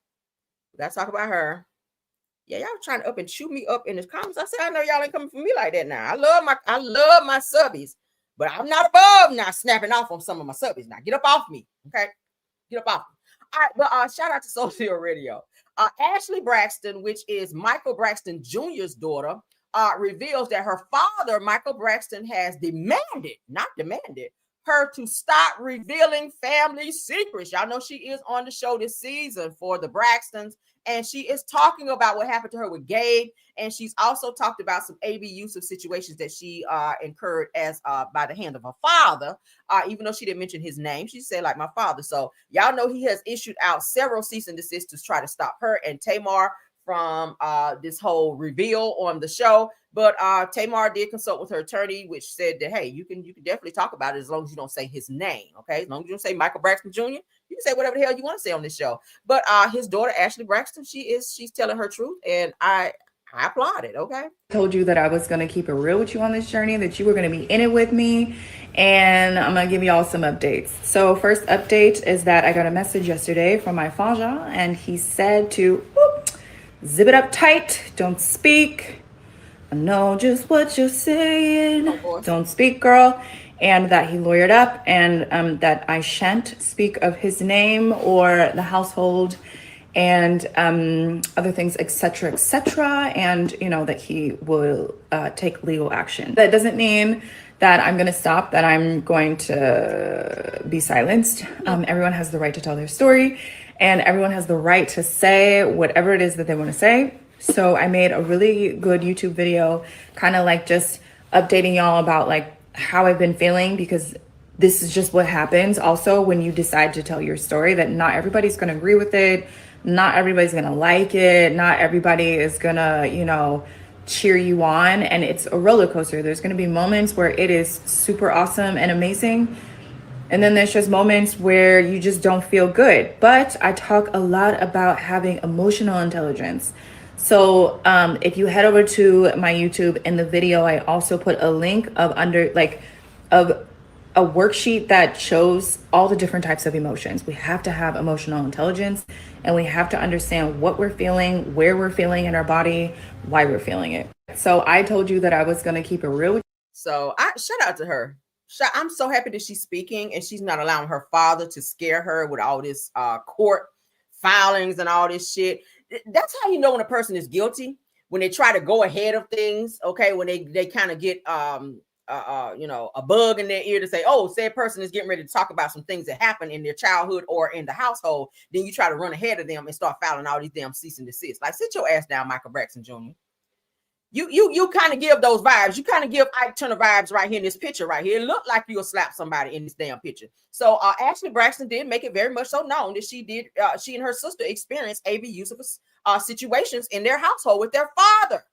Yeah, y'all trying to up and chew me up in the comments. I said, I know y'all ain't coming for me like that now. I love my subbies, but I'm not above now snapping off on some of my subbies. Now get up off me, okay? Get up off me. All right, but shout out to Social Radio. Ashley Braxton, which is Michael Braxton Jr.'s daughter, reveals that her father, Michael Braxton, has not demanded, her to stop revealing family secrets. Y'all know she is on the show this season for the Braxtons, and she is talking about what happened to her with Gabe, and she's also talked about some abusive situations that she incurred as by the hand of her father, even though she didn't mention his name. She said, like, my father. So y'all know he has issued out several cease and desist to try to stop her and Tamar from this whole reveal on the show. But Tamar did consult with her attorney, which said that, hey, you can definitely talk about it as long as you don't say his name, okay? As long as you don't say Michael Braxton Jr., you can say whatever the hell you want to say on this show. But his daughter, Ashley Braxton, she's telling her truth, and I applaud it, okay? I told you that I was going to keep it real with you on this journey, that you were going to be in it with me, and I'm going to give you all some updates. So first update is that I got a message yesterday from my Faja, and he said to zip it up tight, don't speak. I know just what you're saying. Don't speak, girl. And that he lawyered up, and that I shan't speak of his name or the household and other things, etc., and you know that he will take legal action. That doesn't mean that I'm going to stop, that I'm going to be silenced. Everyone has the right to tell their story, and everyone has the right to say whatever it is that they want to say. So I made a really good YouTube video, kind of like just updating y'all about like how I've been feeling, because this is just what happens also when you decide to tell your story, that not everybody's going to agree with it. Not everybody's going to like it. Not everybody is going to, you know, cheer you on, and it's a roller coaster. There's going to be moments where it is super awesome and amazing, and then there's just moments where you just don't feel good. But I talk a lot about having emotional intelligence. So if you head over to my YouTube, in the video I also put a link of a worksheet that shows all the different types of emotions. We have to have emotional intelligence, and we have to understand what we're feeling, where we're feeling in our body, why we're feeling it. So I told you that I was going to keep it real with you. So shout out to her. I'm so happy that she's speaking and she's not allowing her father to scare her with all this court filings and all this shit. That's how you know when a person is guilty, when they try to go ahead of things. Okay, when they kind of get a bug in their ear to say, oh, said person is getting ready to talk about some things that happened in their childhood or in the household. Then you try to run ahead of them and start filing all these damn cease and desist. Like, sit your ass down, Michael Braxton Jr. You kind of give those vibes. You kind of give Ike Turner vibes right here in this picture right here. It looked like you'll slap somebody in this damn picture. So Ashley Braxton did make it very much so known that she and her sister experienced abusive situations in their household with their father.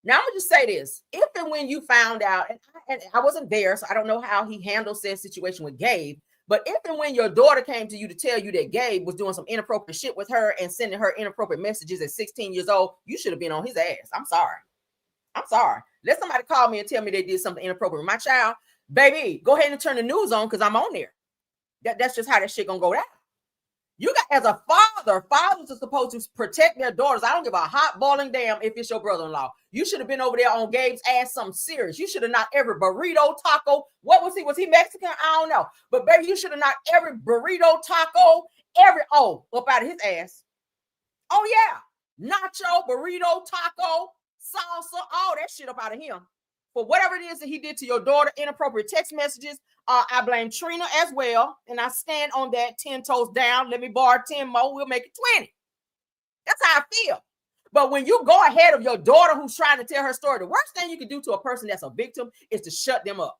Now, I'm going to just say this. If and when you found out, and I wasn't there, so I don't know how he handled said situation with Gabe, but if and when your daughter came to you to tell you that Gabe was doing some inappropriate shit with her and sending her inappropriate messages at 16 years old, you should have been on his ass. I'm sorry. Let somebody call me and tell me they did something inappropriate with my child. Baby, go ahead and turn the news on because I'm on there. That's just how that shit gonna go down. You got, as a father, fathers are supposed to protect their daughters. I don't give a hot boiling damn if it's your brother-in-law. You should have been over there on Gabe's ass something serious. You should have knocked every burrito, taco. What was he? Was he Mexican? I don't know. But baby, you should have knocked every burrito, taco, up out of his ass. Oh yeah. Nacho, burrito, taco, salsa, all that shit up out of him. For whatever it is that he did to your daughter, inappropriate text messages, I blame Trina as well. And I stand on that 10 toes down. Let me borrow 10 more. We'll make it 20. That's how I feel. But when you go ahead of your daughter who's trying to tell her story, the worst thing you can do to a person that's a victim is to shut them up.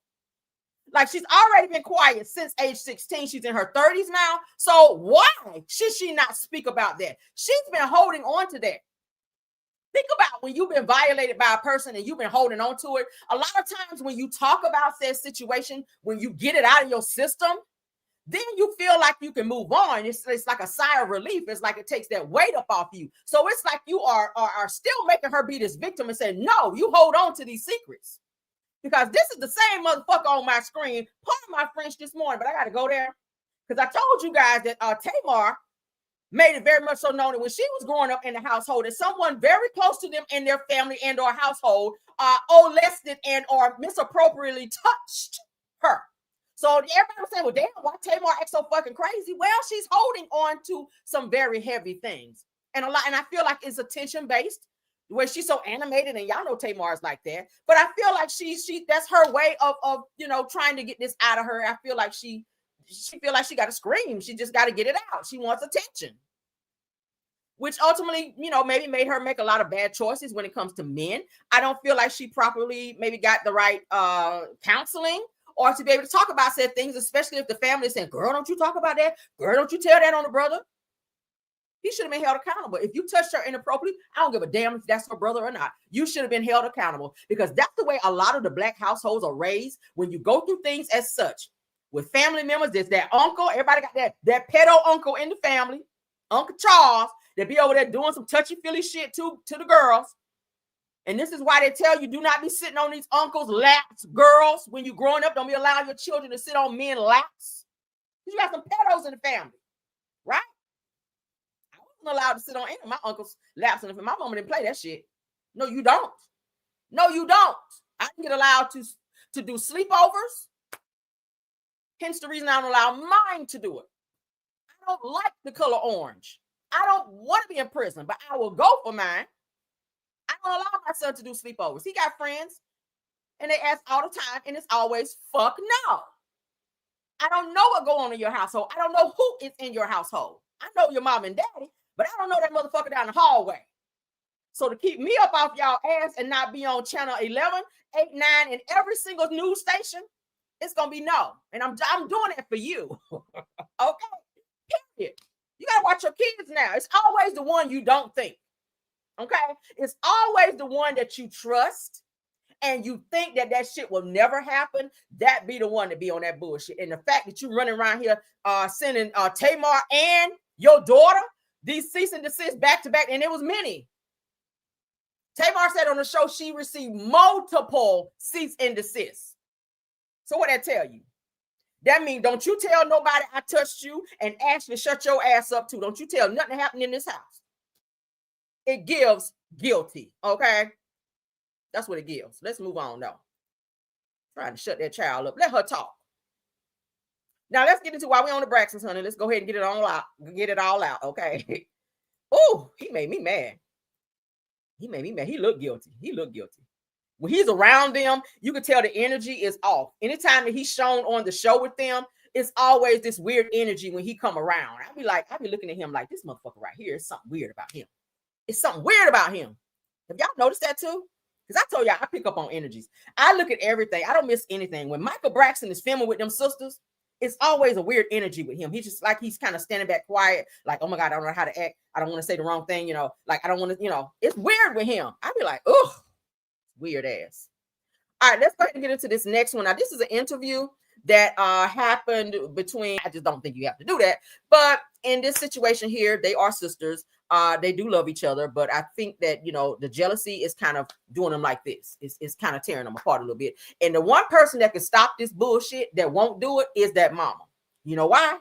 Like, she's already been quiet since age 16. She's in her 30s now. So why should she not speak about that? She's been holding on to that. Think about when you've been violated by a person and you've been holding on to it. A lot of times when you talk about said situation, when you get it out of your system, then you feel like you can move on. It's like a sigh of relief. It's like it takes that weight up off you. So it's like you are still making her be this victim and saying, no, you hold on to these secrets. Because this is the same motherfucker on my screen. Pardon my French this morning, but I got to go there. Because I told you guys that Tamar made it very much so known that when she was growing up in the household, that someone very close to them in their family and or household molested and or misappropriately touched her. So everybody was saying, well, damn, why Tamar acts so fucking crazy? Well, she's holding on to some very heavy things. And I feel like it's attention-based, where she's so animated, and y'all know Tamar is like that. But I feel like she that's her way of trying to get this out of her. I feel like she feel like she got to scream. She just got to get it out. She wants attention, which ultimately, maybe made her make a lot of bad choices when it comes to men. I don't feel like she properly maybe got the right counseling or to be able to talk about said things, especially if the family is saying, girl, don't you talk about that? Girl, don't you tell that on the brother? He should have been held accountable. If you touched her inappropriately, I don't give a damn if that's her brother or not. You should have been held accountable, because that's the way a lot of the Black households are raised. When you go through things as such, with family members, there's that uncle. Everybody got that pedo uncle in the family, Uncle Charles, that be over there doing some touchy-feely shit to the girls. And this is why they tell you, do not be sitting on these uncles' laps, girls. When you're growing up, don't be allowing your children to sit on men's laps. You got some pedos in the family, right? I wasn't allowed to sit on any of my uncles' laps. And my mama didn't play that shit. No, you don't. No, you don't. I didn't get allowed to do sleepovers. Hence the reason I don't allow mine to do it. I don't like the color orange. I don't want to be in prison, but I will go for mine. I don't allow my son to do sleepovers. He got friends, and they ask all the time, and it's always, fuck no. I don't know what go on in your household. I don't know who is in your household. I know your mom and daddy, but I don't know that motherfucker down the hallway. So to keep me up off y'all ass and not be on channel 11, 8, 9, and every single news station, it's going to be no. And I'm doing it for you. Okay? Period. You got to watch your kids now. It's always the one you don't think. Okay, it's always the one that you trust and you think that shit will never happen. That be the one to be on that bullshit. And the fact that you running around here sending Tamar and your daughter these cease and desist back to back, and it was many. Tamar said on the show she received multiple cease and desist. So what that tell you? That means don't you tell nobody I touched you, and Ashley shut your ass up too. Don't you tell nothing happened in this house. It gives guilty, okay? That's what it gives. Let's move on though. Trying to shut that child up. Let her talk. Now let's get into why we on the Braxtons, honey. Let's go ahead and get it all out. Get it all out, okay? Oh, he made me mad. He made me mad. He looked guilty. He looked guilty. When he's around them, you can tell the energy is off. Anytime that he's shown on the show with them, it's always this weird energy when he come around. I be looking at him like, this motherfucker right here is something weird about him. It's something weird about him. Have y'all noticed that too? Because I told y'all I pick up on energies. I look at everything. I don't miss anything. When Michael Braxton is filming with them sisters, it's always a weird energy with him. He's just like, he's kind of standing back quiet, like, oh my God, I don't know how to act. I don't want to say the wrong thing, like I don't want to, it's weird with him. I be like, ugh, weird ass. All right, let's go ahead and get into this next one. Now, this is an interview that happened between, I just don't think you have to do that. But in this situation here, they are sisters. They do love each other, but I think that, the jealousy is kind of doing them like this. It's kind of tearing them apart a little bit. And the one person that can stop this bullshit that won't do it is that mama. You know why?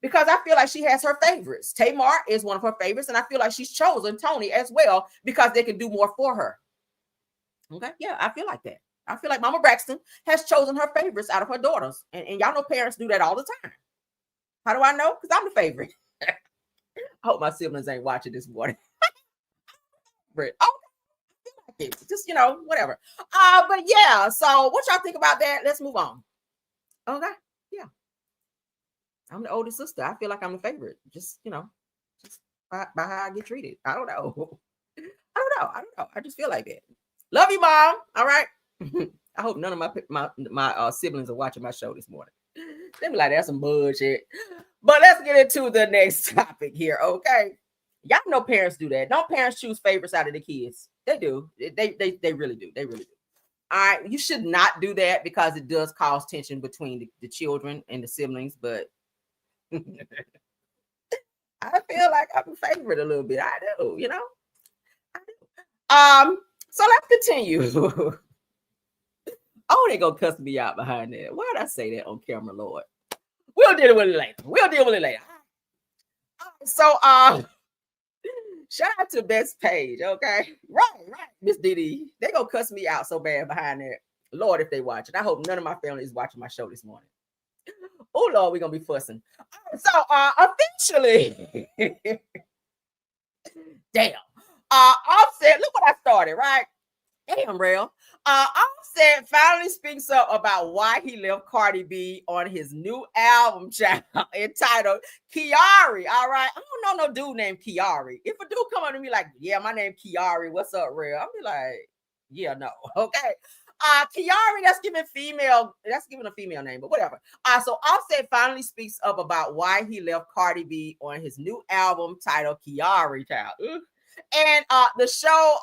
Because I feel like she has her favorites. Tamar is one of her favorites, and I feel like she's chosen Tony as well because they can do more for her. Okay, yeah, I feel like that. I feel like Mama Braxton has chosen her favorites out of her daughters. And y'all know parents do that all the time. How do I know? Because I'm the favorite. I hope my siblings ain't watching this morning. But okay, just whatever. But yeah, so what y'all think about that? Let's move on. Okay, yeah. I'm the oldest sister. I feel like I'm the favorite. Just just by how I get treated. I don't know. I don't know. I just feel like that. Love you, Mom. All right. I hope none of my siblings are watching my show this morning. They be like, that's some bullshit. But let's get into the next topic here, okay? Y'all know parents do that. Don't parents choose favorites out of the kids? They do. They really do. They really do. All right, you should not do that because it does cause tension between the children and the siblings. But I feel like I'm a favorite a little bit. I do, I do. So let's continue. Oh, they gonna cuss me out behind that. Why did I say that on camera, Lord? We'll deal with it later. So, shout out to Best Page, okay? Right, Miss Didi. They gonna cuss me out so bad behind that. Lord, if they watch it. I hope none of my family is watching my show this morning. Oh, Lord, we're gonna be fussing. So, officially, damn. Offset, look what I started, right? Damn, real. Offset finally speaks up about why he left Cardi B on his new album, child, entitled Kiari. All right. I don't know no dude named Kiari. If a dude come up to me like, yeah, my name Kiari, what's up, real? I'll be like, yeah, no. Okay. Kiari, that's giving a female name, but whatever. So Offset finally speaks up about why he left Cardi B on his new album titled Kiari, child. And the show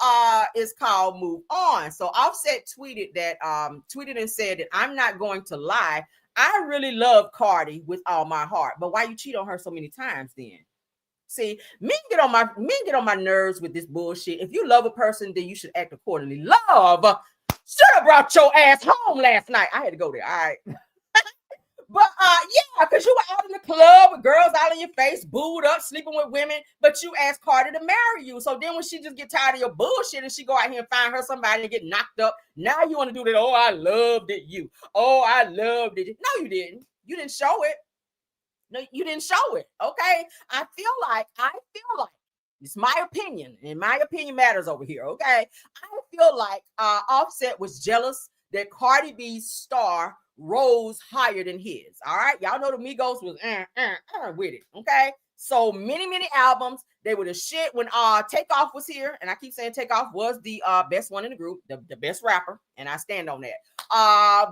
is called Move On. So Offset tweeted and said that I'm not going to lie. I really love Cardi with all my heart. But why you cheat on her so many times then? See, men get on my nerves with this bullshit. If you love a person, then you should act accordingly. Love should have brought your ass home last night. I had to go there. All right. But yeah, because you were out in the club with girls all in your face, booed up, sleeping with women, but you asked Cardi to marry you. So then when she just get tired of your bullshit and she go out here and find her somebody and get knocked up, now you want to do that. Oh, I loved it. Oh, I loved it. No, you didn't. You didn't show it. No, you didn't show it. Okay. I feel like it's my opinion, and my opinion matters over here. Okay. I feel like Offset was jealous that Cardi B's star rose higher than his. All right, y'all know the Migos was with it. Okay, so many albums. They were the shit when Takeoff was here, and I keep saying Takeoff was the best one in the group, the best rapper, and I stand on that.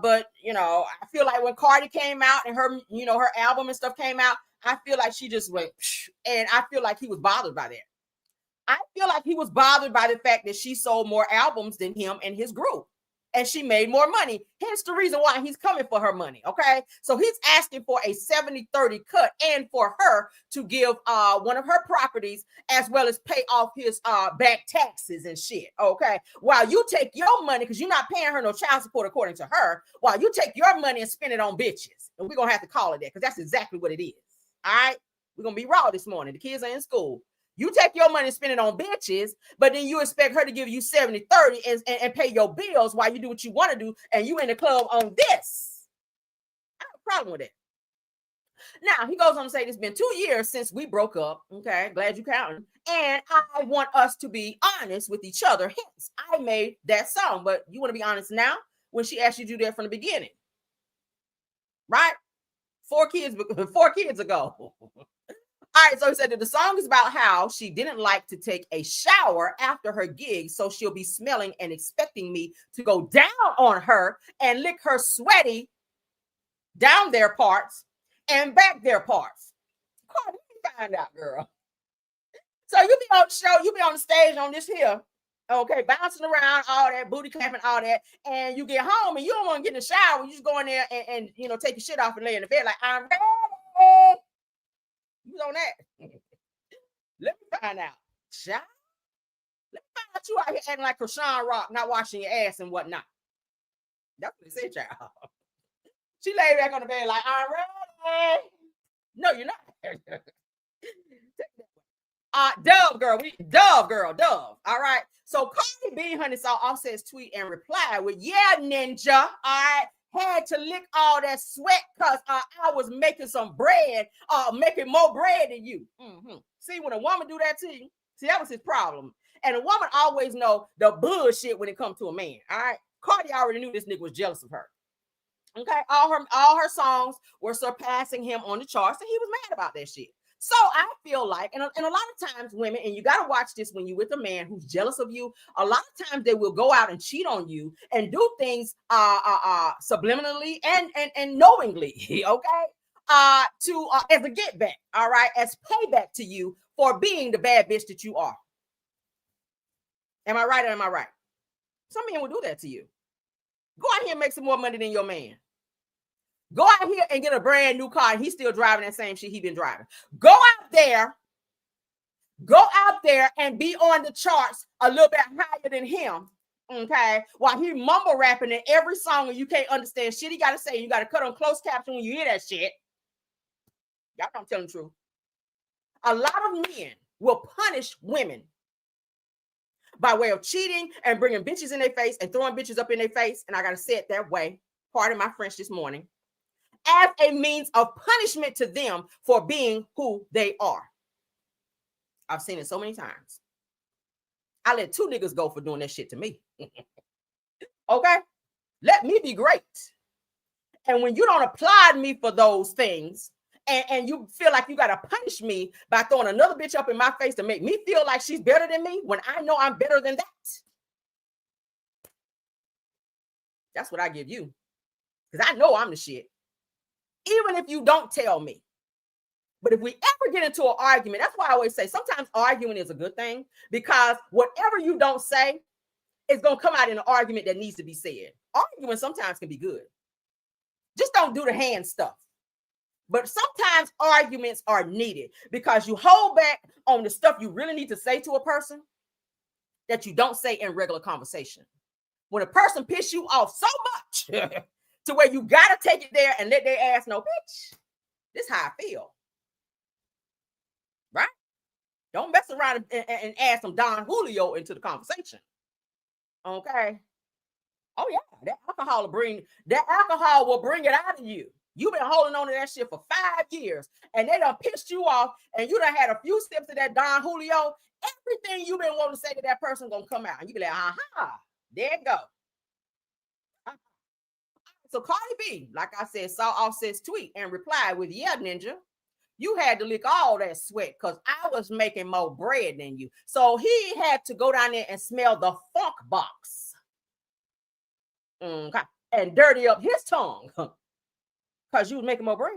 But I feel like when Cardi came out and her her album and stuff came out, I feel like she just went, and I feel like he was bothered by that. I feel like he was bothered by the fact that she sold more albums than him and his group. And she made more money. Hence the reason why he's coming for her money. Okay. So he's asking for a 70-30 cut and for her to give one of her properties as well as pay off his back taxes and shit. Okay. While you take your money, because you're not paying her no child support according to her, while you take your money and spend it on bitches. And we're gonna have to call it that because that's exactly what it is. All right. We're gonna be raw this morning. The kids are in school. You take your money and spend it on bitches, but then you expect her to give you 70-30 and pay your bills while you do what you want to do, and you in the club on this. I have a problem with it. Now, he goes on to say, it's been 2 years since we broke up. Okay, glad you counting. And I want us to be honest with each other. Hence, I made that song. But you want to be honest now when she asked you to do that from the beginning. Right? 4 kids ago. All right, so he said that the song is about how she didn't like to take a shower after her gig, so she'll be smelling and expecting me to go down on her and lick her sweaty down their parts and back their parts. Cardi, you find out, girl. So you be on the show, you be on the stage on this here, okay, bouncing around, all that, booty clapping, all that, and you get home and you don't want to get in the shower. You just go in there and you know, take your shit off and lay in the bed like, I'm ready. You on that? Let me find out. Child. Let me find out you out here acting like Krishan Rock, not washing your ass and whatnot. That's what they said, child. She laid back on the bed like, I'm ready. No, you're not. Dove. All right. So Cardi B, honey, saw Offset's tweet and replied with, yeah, ninja. All right. Had to lick all that sweat because I was making some bread, making more bread than you. Mm-hmm. See, when a woman do that to you, see, that was his problem. And a woman always know the bullshit when it comes to a man. All right. Cardi already knew this nigga was jealous of her. Okay. All her songs were surpassing him on the charts, and he was mad about that shit. So I feel like, and a lot of times women, and you got to watch this when you're with a man who's jealous of you, a lot of times they will go out and cheat on you and do things subliminally and knowingly, okay, to as a get back, all right, as payback to you for being the bad bitch that you are. Am I right or am I right? Some men will do that to you. Go out here and make some more money than your man. Go out here and get a brand new car, and he's still driving that same shit he been driving. Go out there and be on the charts a little bit higher than him, okay? While he mumble rapping in every song and you can't understand shit he got to say. You got to cut on closed caption when you hear that shit. Y'all don't tell the truth. A lot of men will punish women by way of cheating and bringing bitches in their face and throwing bitches up in their face, and I got to say it that way, pardon my French this morning, as a means of punishment to them for being who they are. I've seen it so many times. I let 2 niggas go for doing that shit to me. Okay? Let me be great. And when you don't applaud me for those things, and you feel like you got to punish me by throwing another bitch up in my face to make me feel like she's better than me when I know I'm better than that. That's what I give you. Because I know I'm the shit. Even if you don't tell me. But if we ever get into an argument, that's why I always say sometimes arguing is a good thing, because whatever you don't say is going to come out in an argument that needs to be said. Arguing sometimes can be good. Just don't do the hand stuff. But sometimes arguments are needed because you hold back on the stuff you really need to say to a person that you don't say in regular conversation. When a person pisses you off so much to where you got to take it there and let their ass know, bitch, this is how I feel. Right? Don't mess around and add some Don Julio into the conversation. Okay? Oh, yeah. That alcohol will bring it out of you. You've been holding on to that shit for 5 years, and they done pissed you off, and you done had a few sips of that Don Julio. Everything you've been wanting to say to that person gonna come out, and you be like, aha, there it go. So Cardi B, like I said, saw Offset's tweet and replied with, yeah, ninja, you had to lick all that sweat because I was making more bread than you. So he had to go down there and smell the funk box. Okay. And dirty up his tongue. Because you was making more bread.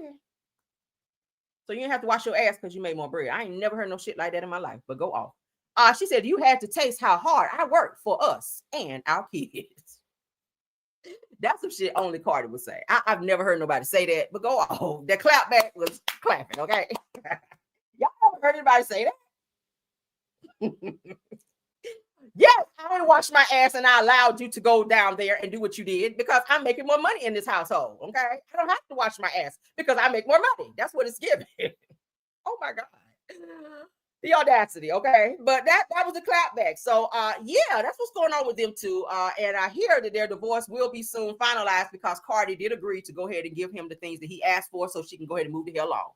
So you didn't have to wash your ass because you made more bread. I ain't never heard no shit like that in my life, but go off. She said, you had to taste how hard I work for us and our kids. That's some shit only Cardi would say. I've never heard nobody say that, but go on. The clap back was clapping, okay? Y'all ever heard anybody say that? Yes, I ain't washed my ass and I allowed you to go down there and do what you did because I'm making more money in this household, okay? I don't have to wash my ass because I make more money. That's what it's giving. Oh my God. The audacity, okay? But that was the clapback. So yeah, that's what's going on with them two. And I hear that their divorce will be soon finalized because Cardi did agree to go ahead and give him the things that he asked for so she can go ahead and move the hell on.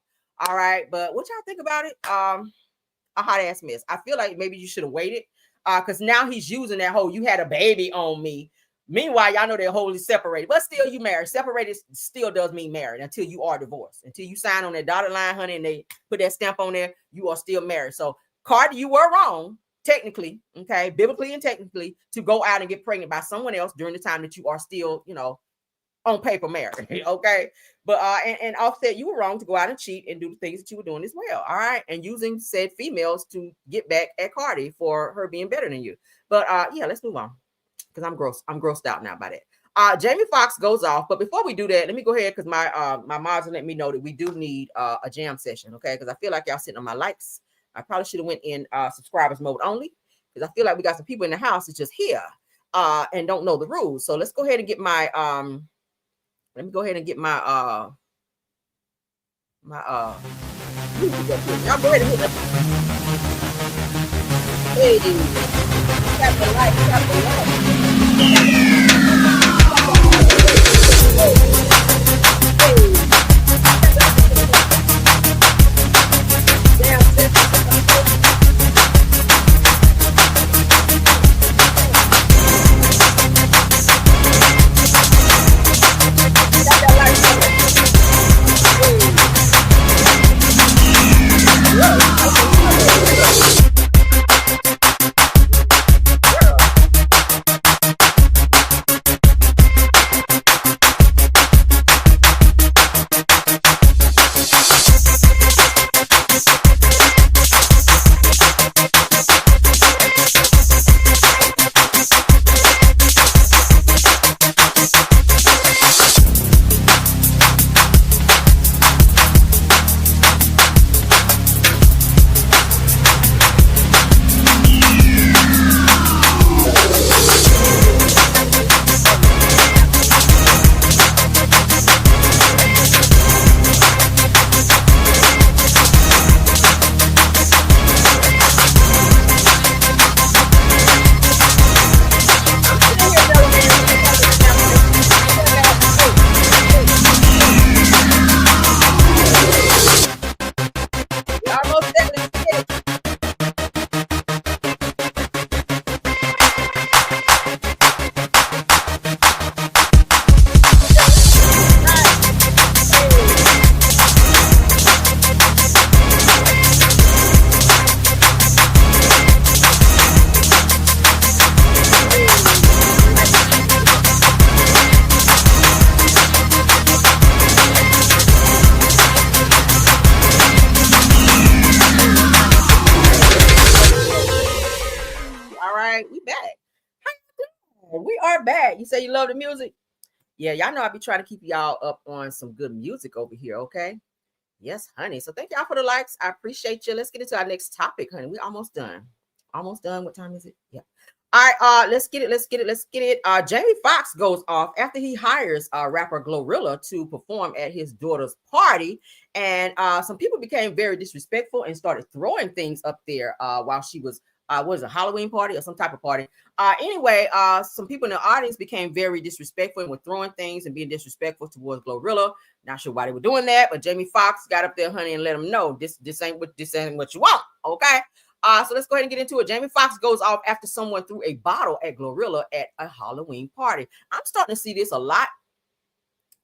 All right, but what y'all think about it? A hot ass mess. I feel like maybe you should have waited because now he's using that whole "you had a baby on me." Meanwhile, y'all know they're wholly separated, but still you married. Separated still does mean married until you are divorced. Until you sign on that dotted line, honey, and they put that stamp on there, you are still married. So Cardi, you were wrong, technically, okay, biblically and technically, to go out and get pregnant by someone else during the time that you are still, you know, on paper married, okay? But and Offset, you were wrong to go out and cheat and do the things that you were doing as well, all right? And using said females to get back at Cardi for her being better than you. But yeah, let's move on because I'm grossed out now by that. Jamie Foxx goes off, but before we do that, let me go ahead because my mods will let me know that we do need a jam session, okay? Because I feel like y'all sitting on my likes. I probably should have went in subscribers mode only because I feel like we got some people in the house that's just here and don't know the rules. So let's go ahead and get my let me go ahead and get my music up here. Y'all go ahead and hit that. Hey, tap the like, tap the You say you love the music? Yeah, y'all know I be trying to keep y'all up on some good music over here, okay? Yes, honey. So thank y'all for the likes. I appreciate you. Let's get into our next topic, honey. We're almost done. Almost done. What time is it? Yeah. All right, let's get it. Jamie Foxx goes off after he hires rapper Glorilla to perform at his daughter's party. And some people became very disrespectful and started throwing things up there while she was was a Halloween party or some type of party. Anyway, some people in the audience became very disrespectful and were throwing things and being disrespectful towards Glorilla. Not sure why they were doing that, but Jamie Foxx got up there, honey, and let them know this ain't what you want. Okay. So let's go ahead and get into it. Jamie Foxx goes off after someone threw a bottle at Glorilla at a Halloween party. I'm starting to see this a lot,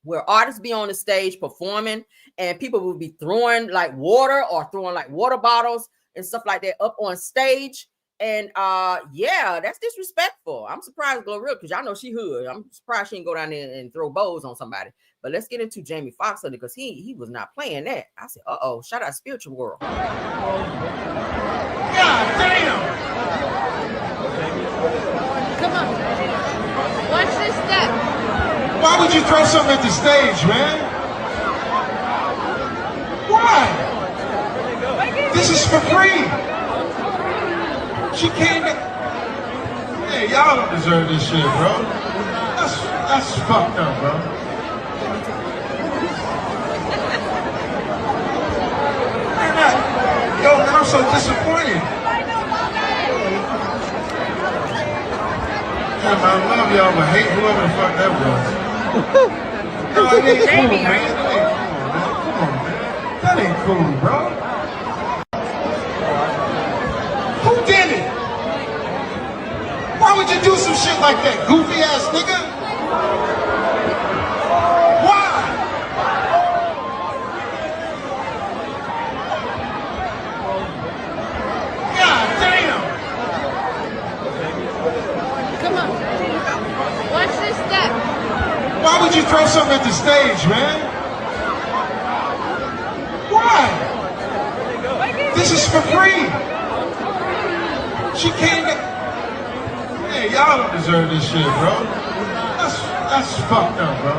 where artists be on the stage performing and people will be throwing like water or throwing like water bottles and stuff like that up on stage. And yeah, that's disrespectful. I'm surprised Glorilla, because y'all know she hood. I'm surprised she didn't go down there and throw bows on somebody. But let's get into Jamie Foxx, because he was not playing that. I said, shout out Spiritual World. God damn! you throw something at the stage, man? Why? This is for free. She came to... Hey, y'all don't deserve this shit, bro. That's fucked up, bro. Yo, man, I'm so disappointed. I love y'all, but hate whoever the fuck that was. No, it ain't cool, man. Come on, man. That ain't cool, bro. Who did it? Why would you do some shit like that, goofy ass nigga? Why? God damn. Come on. Watch this step. Why would you throw something at the stage, man? Why? This is for free. She came to... Hey, y'all don't deserve this shit, bro. That's fucked up, bro.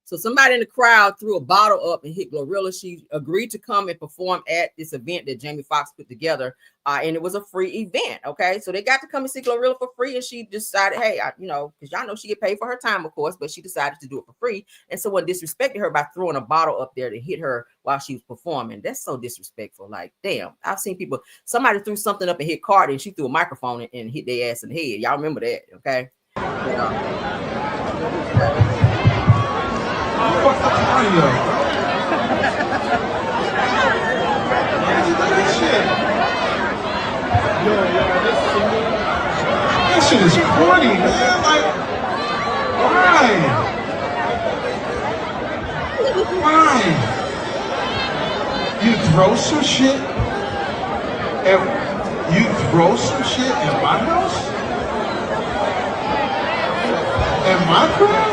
So somebody in the crowd threw a bottle up and hit Glorilla. She agreed to come and perform at this event that Jamie Foxx put together, and it was a free event. Okay, so they got to come and see Glorilla for free, and she decided, hey, because y'all know she get paid for her time, of course, but she decided to do it for free. And someone disrespected her by throwing a bottle up there to hit her while she was performing. That's so disrespectful. Like, damn, I've seen people. Somebody threw something up and hit Cardi, and she threw a microphone and hit their ass in the head. Y'all remember that? Okay. That shit is corny, man. Like, why? You throw some shit at my house? At my crowd?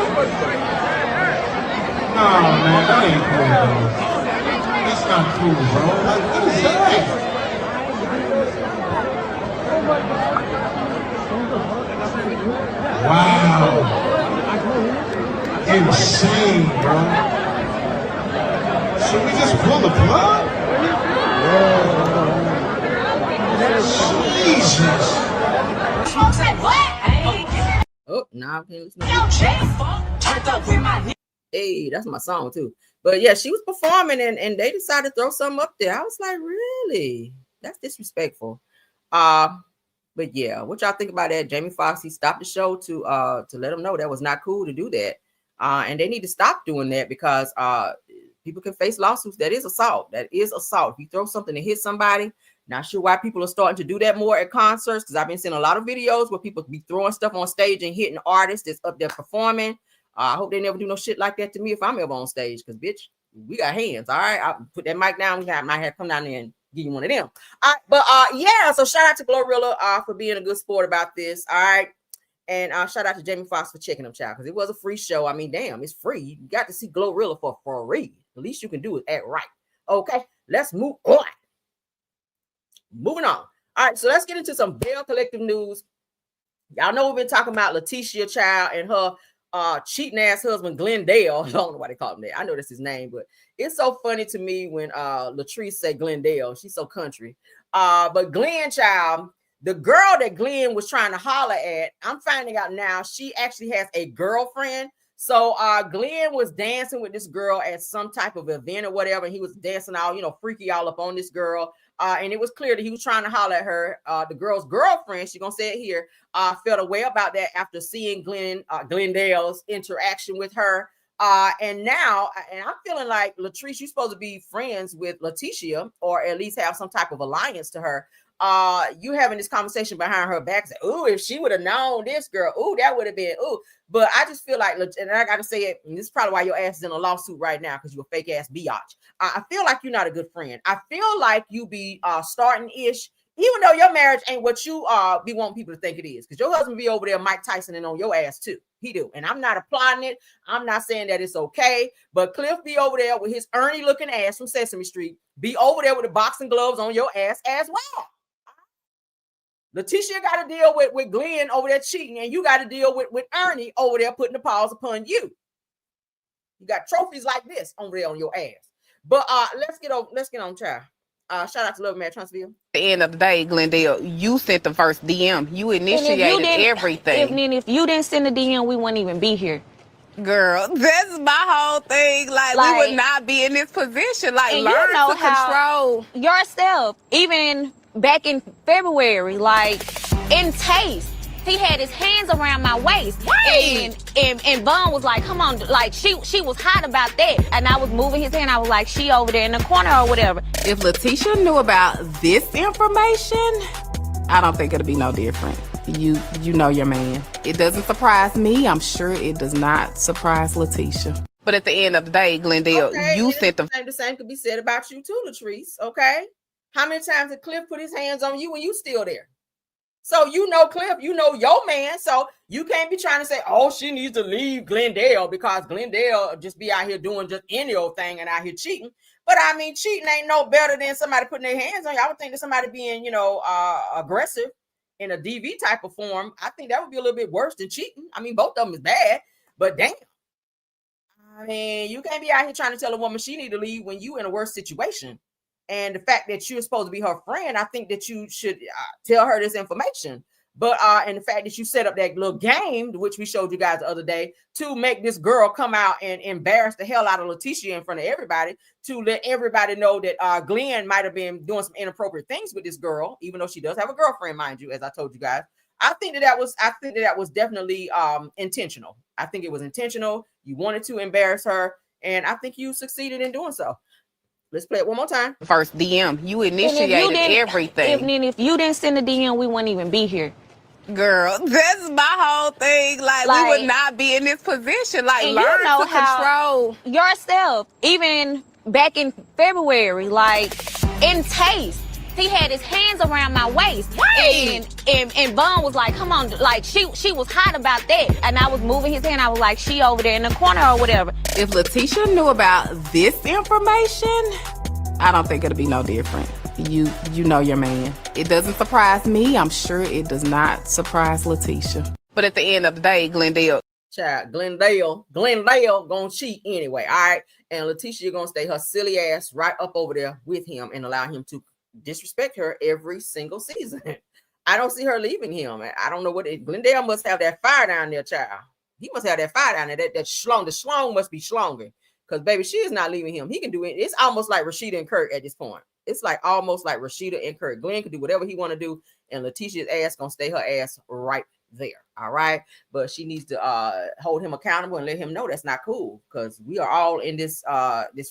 No, man, that ain't cool, bro. That's not cool, bro. Like, what is that? Wow. Insane, bro. Should we just pull the plug? Jesus. Oh, now hey, that's my song too. But yeah, she was performing and they decided to throw something up there. I was like, really? That's disrespectful. But yeah, what y'all think about that? Jamie Foxx, he stopped the show to let them know that was not cool to do that. And they need to stop doing that because people can face lawsuits. That is assault. That is assault. If you throw something to hit somebody, not sure why people are starting to do that more at concerts, because I've been seeing a lot of videos where people be throwing stuff on stage and hitting artists that's up there performing. I hope they never do no shit like that to me if I'm ever on stage, because bitch, we got hands. All right, I'll put that mic down. I might have to come down there and give you one of them. All right, but yeah, so shout out to Glorilla for being a good sport about this. All right. And shout out to Jamie Foxx for checking them, child, because it was a free show. I mean, damn, it's free. You got to see Glorilla for free. The least you can do is act right. Okay, let's move on. Moving on. All right, so let's get into some Bell Collective news. Y'all know we've been talking about Letitia Child and her cheating ass husband Glendale. I don't know why they call him that. I know that's his name, but it's so funny to me when Latrice say Glendale. She's so country. But Glenn, child, the girl that Glenn was trying to holler at, I'm finding out now she actually has a girlfriend. So Glenn was dancing with this girl at some type of event or whatever. And he was dancing all, freaky all up on this girl. And it was clear that he was trying to holler at her. The girl's girlfriend, she's going to say it here, felt a way about that after seeing Glendale's interaction with her. And now, and I'm feeling like Latrice, you're supposed to be friends with Letitia or at least have some type of alliance to her. You having this conversation behind her back, say, "Ooh, if she would have known this girl, ooh, that would have been, ooh." But I just feel like, and I got to say it, and this is probably why your ass is in a lawsuit right now, because you're a fake ass biatch. I feel like you're not a good friend. I feel like you be starting ish, even though your marriage ain't what you be wanting people to think it is, because your husband be over there Mike Tyson and on your ass too. He do, and I'm not applauding it. I'm not saying that it's okay, but Cliff be over there with his Ernie looking ass from Sesame Street, be over there with the boxing gloves on your ass as well. Letitia got to deal with Glenn over there cheating, and you got to deal with Ernie over there putting the paws upon you. You got trophies like this over there on your ass. But let's get on child. Shout out to Love Man Transville. At the end of the day, Glendale, you sent the first DM. You initiated everything. If you didn't send the DM, we wouldn't even be here. Girl, that's my whole thing. Like we would not be in this position. Like, learn to control yourself. Even back in February, like, in Taste, he had his hands around my waist. Right. And Vaughn was like, come on, like, she was hot about that. And I was moving his hand. I was like, she over there in the corner or whatever. If Letitia knew about this information, I don't think it'll be no different. You know your man. It doesn't surprise me. I'm sure it does not surprise Letitia. But at the end of the day, Glendale, you sent the same could be said about you too, Latrice. Okay, how many times did Cliff put his hands on you when you still there? So you know Cliff, you know your man. So you can't be trying to say, oh, she needs to leave Glendale because Glendale just be out here doing just any old thing and out here cheating. But I mean, cheating ain't no better than somebody putting their hands on you. I would think that somebody being, aggressive in a DV type of form, I think that would be a little bit worse than cheating. I mean, both of them is bad, but damn. I mean, you can't be out here trying to tell a woman she need to leave when you in a worse situation. And the fact that you're supposed to be her friend, I think that you should tell her this information. But and the fact that you set up that little game, which we showed you guys the other day, to make this girl come out and embarrass the hell out of Letitia in front of everybody, to let everybody know that Glenn might have been doing some inappropriate things with this girl, even though she does have a girlfriend, mind you, as I told you guys. I think that was definitely intentional. I think it was intentional. You wanted to embarrass her, and I think you succeeded in doing so. Let's play it one more time. First DM, you initiated everything. If you didn't send the DM, we wouldn't even be here. Girl, that's my whole thing. Like we would not be in this position. Like, learn to control yourself. Even back in February, like, in Taste, he had his hands around my waist. Right. And Vaughn was like, come on, like, she was hot about that. And I was moving his hand. I was like, she over there in the corner or whatever. If Letitia knew about this information, I don't think it'll be no different. You know your man. It doesn't surprise me. I'm sure it does not surprise Letitia. But at the end of the day, Glendale. Child, Glendale gonna cheat anyway, all right? And Letitia gonna stay her silly ass right up over there with him and allow him to disrespect her every single season. I don't see her leaving him. I don't know Glendale must have that fire down there, child. He must have that fire down there. That schlong, the schlong must be schlonging. Because, baby, she is not leaving him. He can do it. It's almost like Rashida and Kurt at this point. It's like almost like Rashida and Kurt. Glenn can do whatever he want to do, and Letitia's ass gonna stay her ass right there. All right. But she needs to hold him accountable and let him know that's not cool, because we are all in this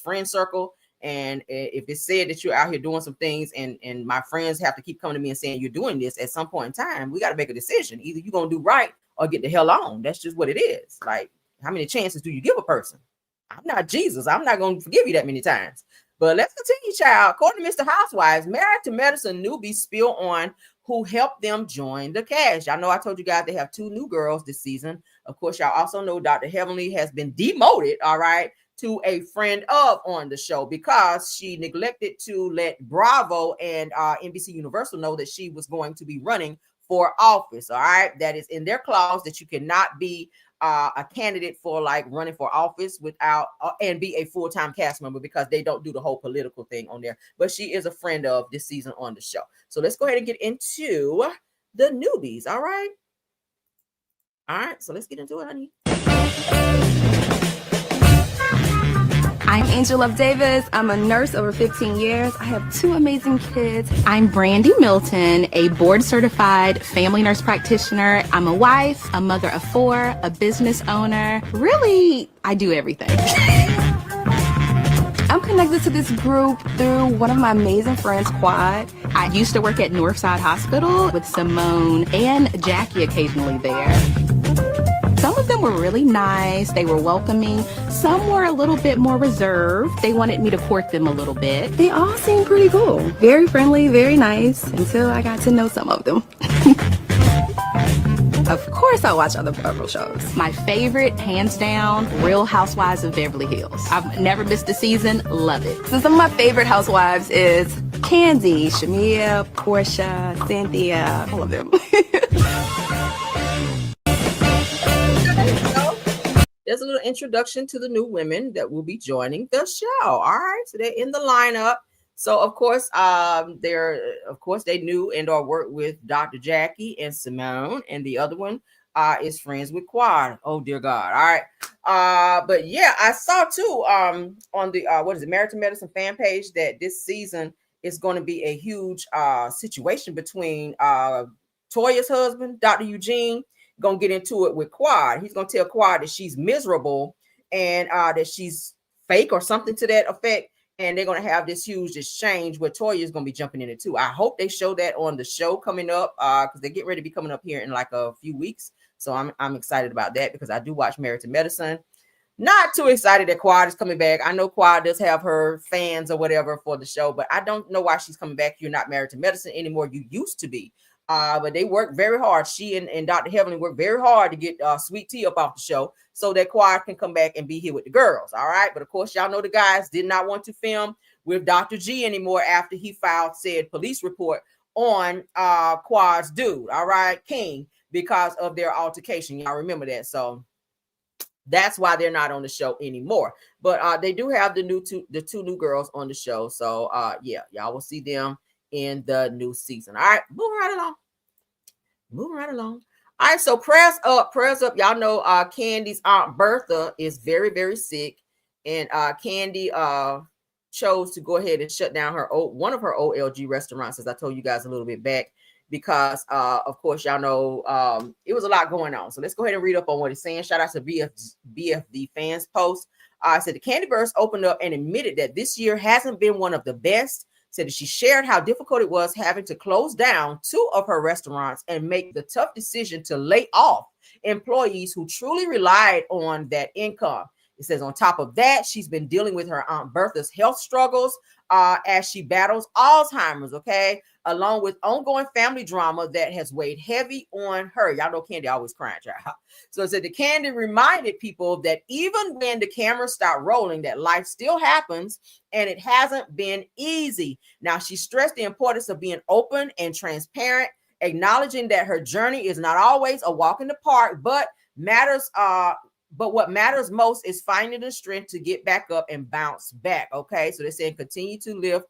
friend circle. And if it's said that you're out here doing some things and my friends have to keep coming to me and saying you're doing this, at some point in time, we got to make a decision. Either you're going to do right or get the hell on. That's just what it is. Like, how many chances do you give a person? I'm not Jesus. I'm not going to forgive you that many times. But let's continue, child. According to Mr. Housewives, Married to Medicine newbies spill on who helped them join the cast. Y'all know I told you guys they have 2 new girls this season. Of course, y'all also know Dr. Heavenly has been demoted, all right, to a friend of on the show because she neglected to let Bravo and NBC Universal know that she was going to be running for office. All right. That is in their clause that you cannot be a candidate for like running for office without and be a full-time cast member, because they don't do the whole political thing on there. But she is a friend of this season on the show. So let's go ahead and get into the newbies. All right. All right. So let's get into it, honey. I'm Angel Love Davis. I'm a nurse over 15 years. I have 2 amazing kids. I'm Brandy Milton, a board-certified family nurse practitioner. I'm a wife, a mother of 4, a business owner. Really, I do everything. I'm connected to this group through one of my amazing friends, Quad. I used to work at Northside Hospital with Simone and Jackie occasionally there. Some of them were really nice. They were welcoming. Some were a little bit more reserved. They wanted me to court them a little bit. They all seemed pretty cool. Very friendly, very nice, until I got to know some of them. Of course I watch other Bravo shows. My favorite, hands down, Real Housewives of Beverly Hills. I've never missed a season. Love it. So some of my favorite housewives is Kenzie, Shamia, Portia, Cynthia, all of them. There's a little introduction to the new women that will be joining the show. All right, so they're in the lineup. So of course, they knew and or worked with Dr. Jackie and Simone, and the other one is friends with Quad. Oh dear God! All right, but yeah, I saw too on the Married to Medicine fan page that this season is going to be a huge situation between Toya's husband, Dr. Eugene. Gonna get into it with Quad. He's gonna tell Quad that she's miserable and that she's fake or something to that effect. And they're gonna have this huge exchange where Toya is gonna be jumping in it too. I hope they show that on the show coming up because they get ready to be coming up here in like a few weeks. So I'm excited about that because I do watch Married to Medicine. Not too excited that Quad is coming back. I know Quad does have her fans or whatever for the show, but I don't know why she's coming back. You're not Married to Medicine anymore. You used to be. But they work very hard. She and Dr. Heavenly work very hard to get Sweet Tea up off the show so that Quad can come back and be here with the girls. All right. But of course, y'all know the guys did not want to film with Dr. G anymore after he filed said police report on Quad's dude. All right, King, because of their altercation. Y'all remember that. So that's why they're not on the show anymore. But they do have the two new girls on the show. So yeah, y'all will see them in the new season. All right, moving right along. All right, so prayers up. Y'all know Candy's Aunt Bertha is very, very sick, and Candy chose to go ahead and shut down one of her OLG restaurants, as I told you guys a little bit back, because of course y'all know it was a lot going on. So let's go ahead and read up on what it's saying. Shout out to BFD fans post. I said the Candy Burst opened up and admitted that this year hasn't been one of the best. Said that she shared how difficult it was having to close down 2 of her restaurants and make the tough decision to lay off employees who truly relied on that income. It says on top of that, she's been dealing with her Aunt Bertha's health struggles as she battles Alzheimer's, okay, along with ongoing family drama that has weighed heavy on her. Y'all know Candy always crying, child. So it said the Candy reminded people that even when the cameras start rolling, that life still happens and it hasn't been easy. Now, she stressed the importance of being open and transparent, acknowledging that her journey is not always a walk in the park, but what matters most is finding the strength to get back up and bounce back. Okay, so they're saying continue to live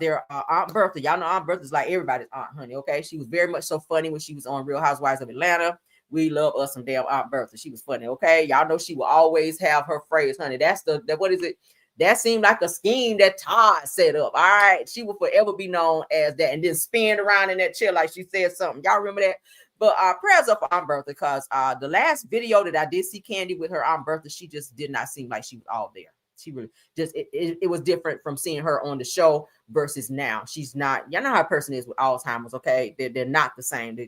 their Aunt Bertha. Y'all know Aunt Bertha's like everybody's aunt, honey. Okay, she was very much so funny when she was on Real Housewives of Atlanta. We love us some damn Aunt Bertha. She was funny. Okay, y'all know she will always have her phrase, honey. That's what is it? That seemed like a scheme that Todd set up. All right, she will forever be known as that, and then spin around in that chair like she said something. Y'all remember that? But prayers up for Aunt Bertha, because the last video that I did see Candy with her Aunt Bertha, she just did not seem like she was all there. She really just it was different from seeing her on the show versus now. She's not, y'all know how a person is with Alzheimer's, okay? They're not the same.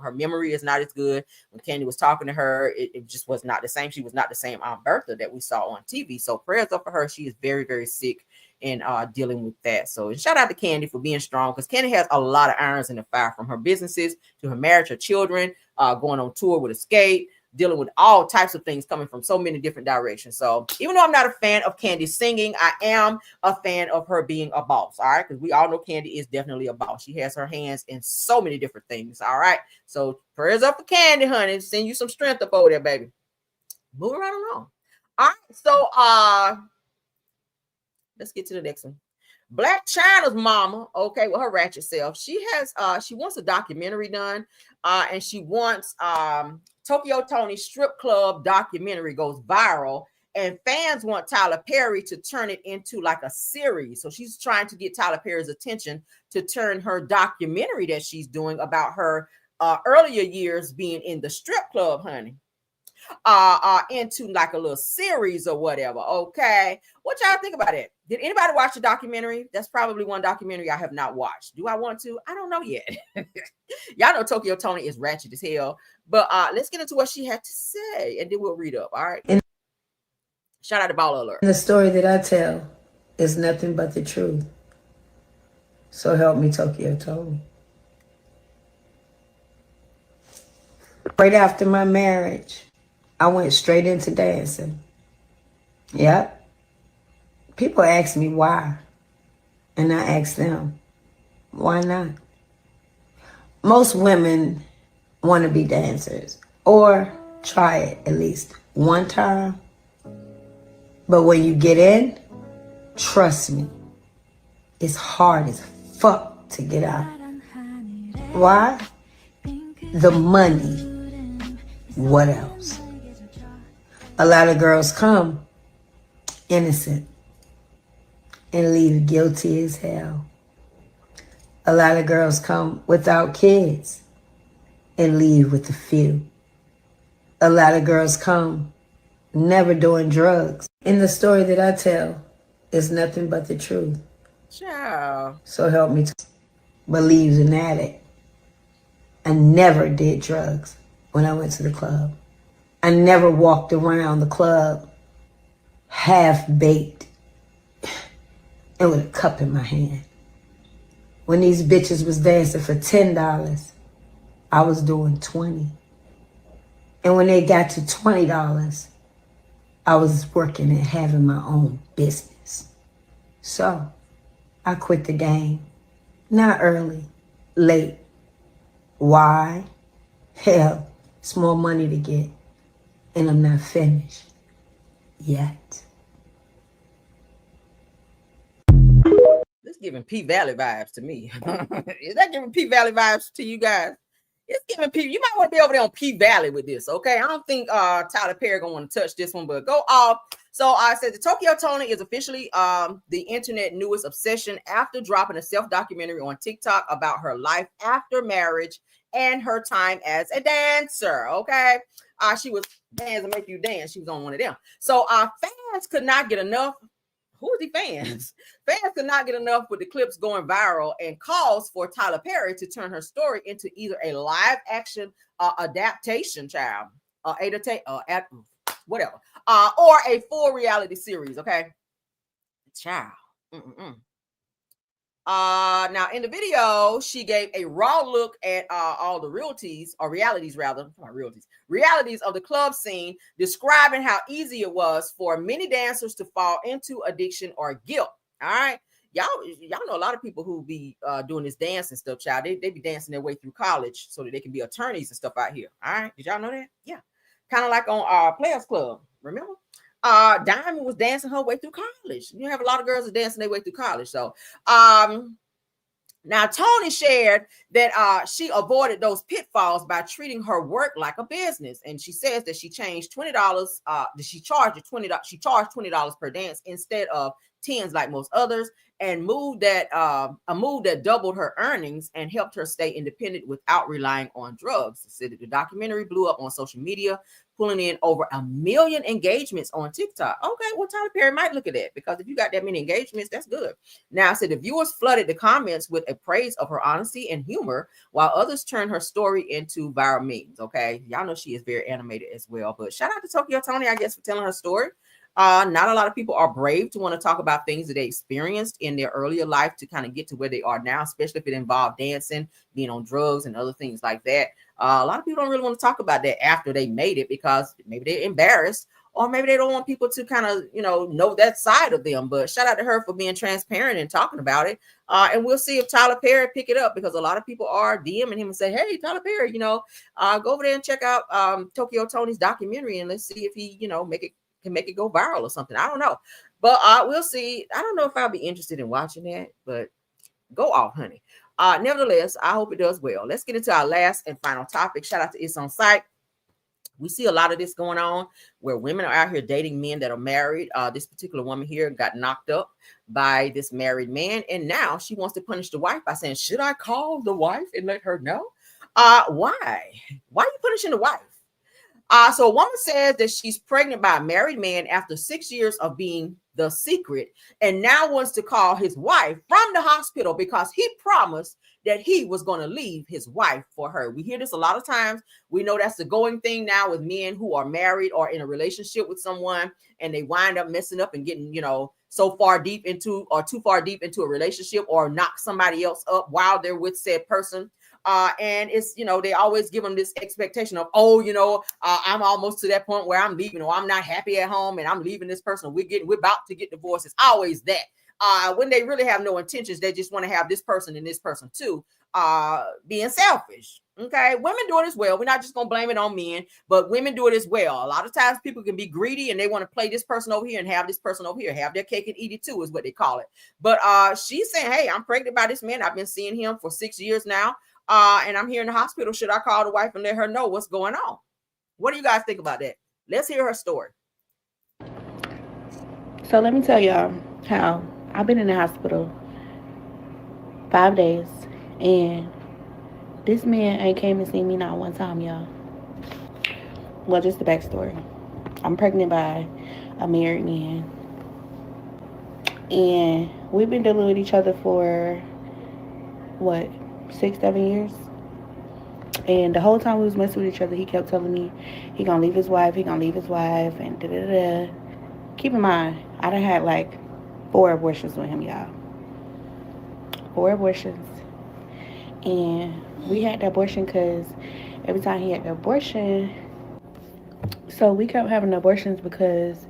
Her memory is not as good. When Candy was talking to her, it just was not the same. She was not the same Aunt Bertha that we saw on TV. So prayers up for her. She is very, very sick and dealing with that. So shout out to Candy for being strong, because Candy has a lot of irons in the fire, from her businesses to her marriage, her children, going on tour with Escape, dealing with all types of things coming from so many different directions. So even though I'm not a fan of Candy singing, I am a fan of her being a boss. All right, because we all know Candy is definitely a boss. She has her hands in so many different things. All right, so prayers up for Candy, honey. Send you some strength up over there, baby. Moving right along. All right, so let's get to the next one. Black China's mama, okay, with her ratchet self, she wants a documentary done, and she wants Tokyo Tony's strip club documentary goes viral, and fans want Tyler Perry to turn it into like a series. So she's trying to get Tyler Perry's attention to turn her documentary that she's doing about her earlier years being in the strip club, honey, into like a little series or whatever. Okay, what y'all think about it? Did anybody watch the documentary? That's probably one documentary I have not watched. Do I want to? I don't know yet. Y'all know Tokyo Tony is ratchet as hell. But let's get into what she had to say, and then we'll read up. All right. Shout out to Baller Alert. The story that I tell is nothing but the truth. So help me, Tokyo Tony. Right after my marriage, I went straight into dancing. Yep. People ask me why. And I asked them, why not? Most women want to be dancers or try it at least one time. But when you get in, trust me, it's hard as fuck to get out. Why? The money. What else? A lot of girls come innocent and leave guilty as hell. A lot of girls come without kids and leave with a few. A lot of girls come never doing drugs. And the story that I tell is nothing but the truth. Ciao. So help me believes an addict. I never did drugs when I went to the club. I never walked around the club half-baked and with a cup in my hand. When these bitches was dancing for $10, I was doing 20. And when they got to $20, I was working and having my own business. So I quit the game. Not early, late. Why? Hell, it's more money to get. And I'm not finished yet. This giving P Valley vibes to me. Is that giving P Valley vibes to you guys? It's giving P. You might want to be over there on P Valley with this, okay? I don't think Tyler Perry gonna want to touch this one, but go off. So I said the Tokyo Tony is officially the internet newest obsession after dropping a self-documentary on TikTok about her life after marriage and her time as a dancer. Okay, she was Dance and Make You Dance. She was on one of them. So fans could not get enough. Who are the fans? Fans could not get enough with the clips going viral and calls for Tyler Perry to turn her story into either a live action adaptation, whatever, or a full reality series. Okay, child. Now in the video, she gave a raw look at all the realities of the club scene, describing how easy it was for many dancers to fall into addiction or guilt. All right, y'all know a lot of people who be doing this dance and stuff, child. They be dancing their way through college so that they can be attorneys and stuff out here. All right, did y'all know that? Yeah, kind of like on Players Club. Remember? Diamond was dancing her way through college. You have a lot of girls that dancing their way through college. So now Tony shared that she avoided those pitfalls by treating her work like a business. And she says that she changed $20, that she charged $20 per dance instead of tens like most others, and a move that doubled her earnings and helped her stay independent without relying on drugs. She said that the documentary blew up on social media, pulling in over 1 million engagements on TikTok. Okay, well, Tyler Perry might look at that, because if you got that many engagements, that's good. Now, I said the viewers flooded the comments with a praise of her honesty and humor, while others turned her story into viral memes. Okay, y'all know she is very animated as well. But shout out to Tokyo Tony, I guess, for telling her story. Not a lot of people are brave to want to talk about things that they experienced in their earlier life to kind of get to where they are now, especially if it involved dancing, being on drugs, and other things like that. A lot of people don't really want to talk about that after they made it, because maybe they're embarrassed, or maybe they don't want people to kind of, know that side of them. But shout out to her for being transparent and talking about it. And we'll see if Tyler Perry pick it up, because a lot of people are DMing him and say, hey, Tyler Perry, go over there and check out Tokyo Tony's documentary, and let's see if he, can make it go viral or something. I don't know, but we'll see. I don't know if I'll be interested in watching that, but go off, honey. Nevertheless, I hope it does well. Let's get into our last and final topic. Shout out to It's On Site. We see a lot of this going on where women are out here dating men that are married. This particular woman here got knocked up by this married man, and now she wants to punish the wife by saying, should I call the wife and let her know? Why are you punishing the wife? So a woman says that she's pregnant by a married man after 6 years of being the secret, and now wants to call his wife from the hospital because he promised that he was going to leave his wife for her. We hear this a lot of times. We know that's the going thing now with men who are married or in a relationship with someone, and they wind up messing up and getting, so far deep into, or too far deep into a relationship, or knock somebody else up while they're with said person. And it's, they always give them this expectation of, I'm almost to that point where I'm leaving, or I'm not happy at home and I'm leaving this person. We're about to get divorced. It's always that. when they really have no intentions. They just want to have this person and this person too, being selfish. Okay, women do it as well. We're not just gonna blame it on men, but women do it as well. A lot of times people can be greedy and they want to play this person over here and have this person over here, have their cake and eat it too, is what they call it. But she's saying, hey, I'm pregnant by this man. I've been seeing him for 6 years now. And I'm here in the hospital. Should I call the wife and let her know what's going on? What do you guys think about that? Let's hear her story. So let me tell y'all how I've been in the hospital 5 days, and this man ain't came and seen me not one time, y'all. Well, just the backstory. I'm pregnant by a married man, and we've been dealing with each other for, what, 6-7 years? And the whole time we was messing with each other, he kept telling me he gonna leave his wife, and da-da-da. Keep in mind, I done had like 4 abortions with him, y'all. 4 abortions. And we had the abortion because every time he had the abortion, so we kept having abortions because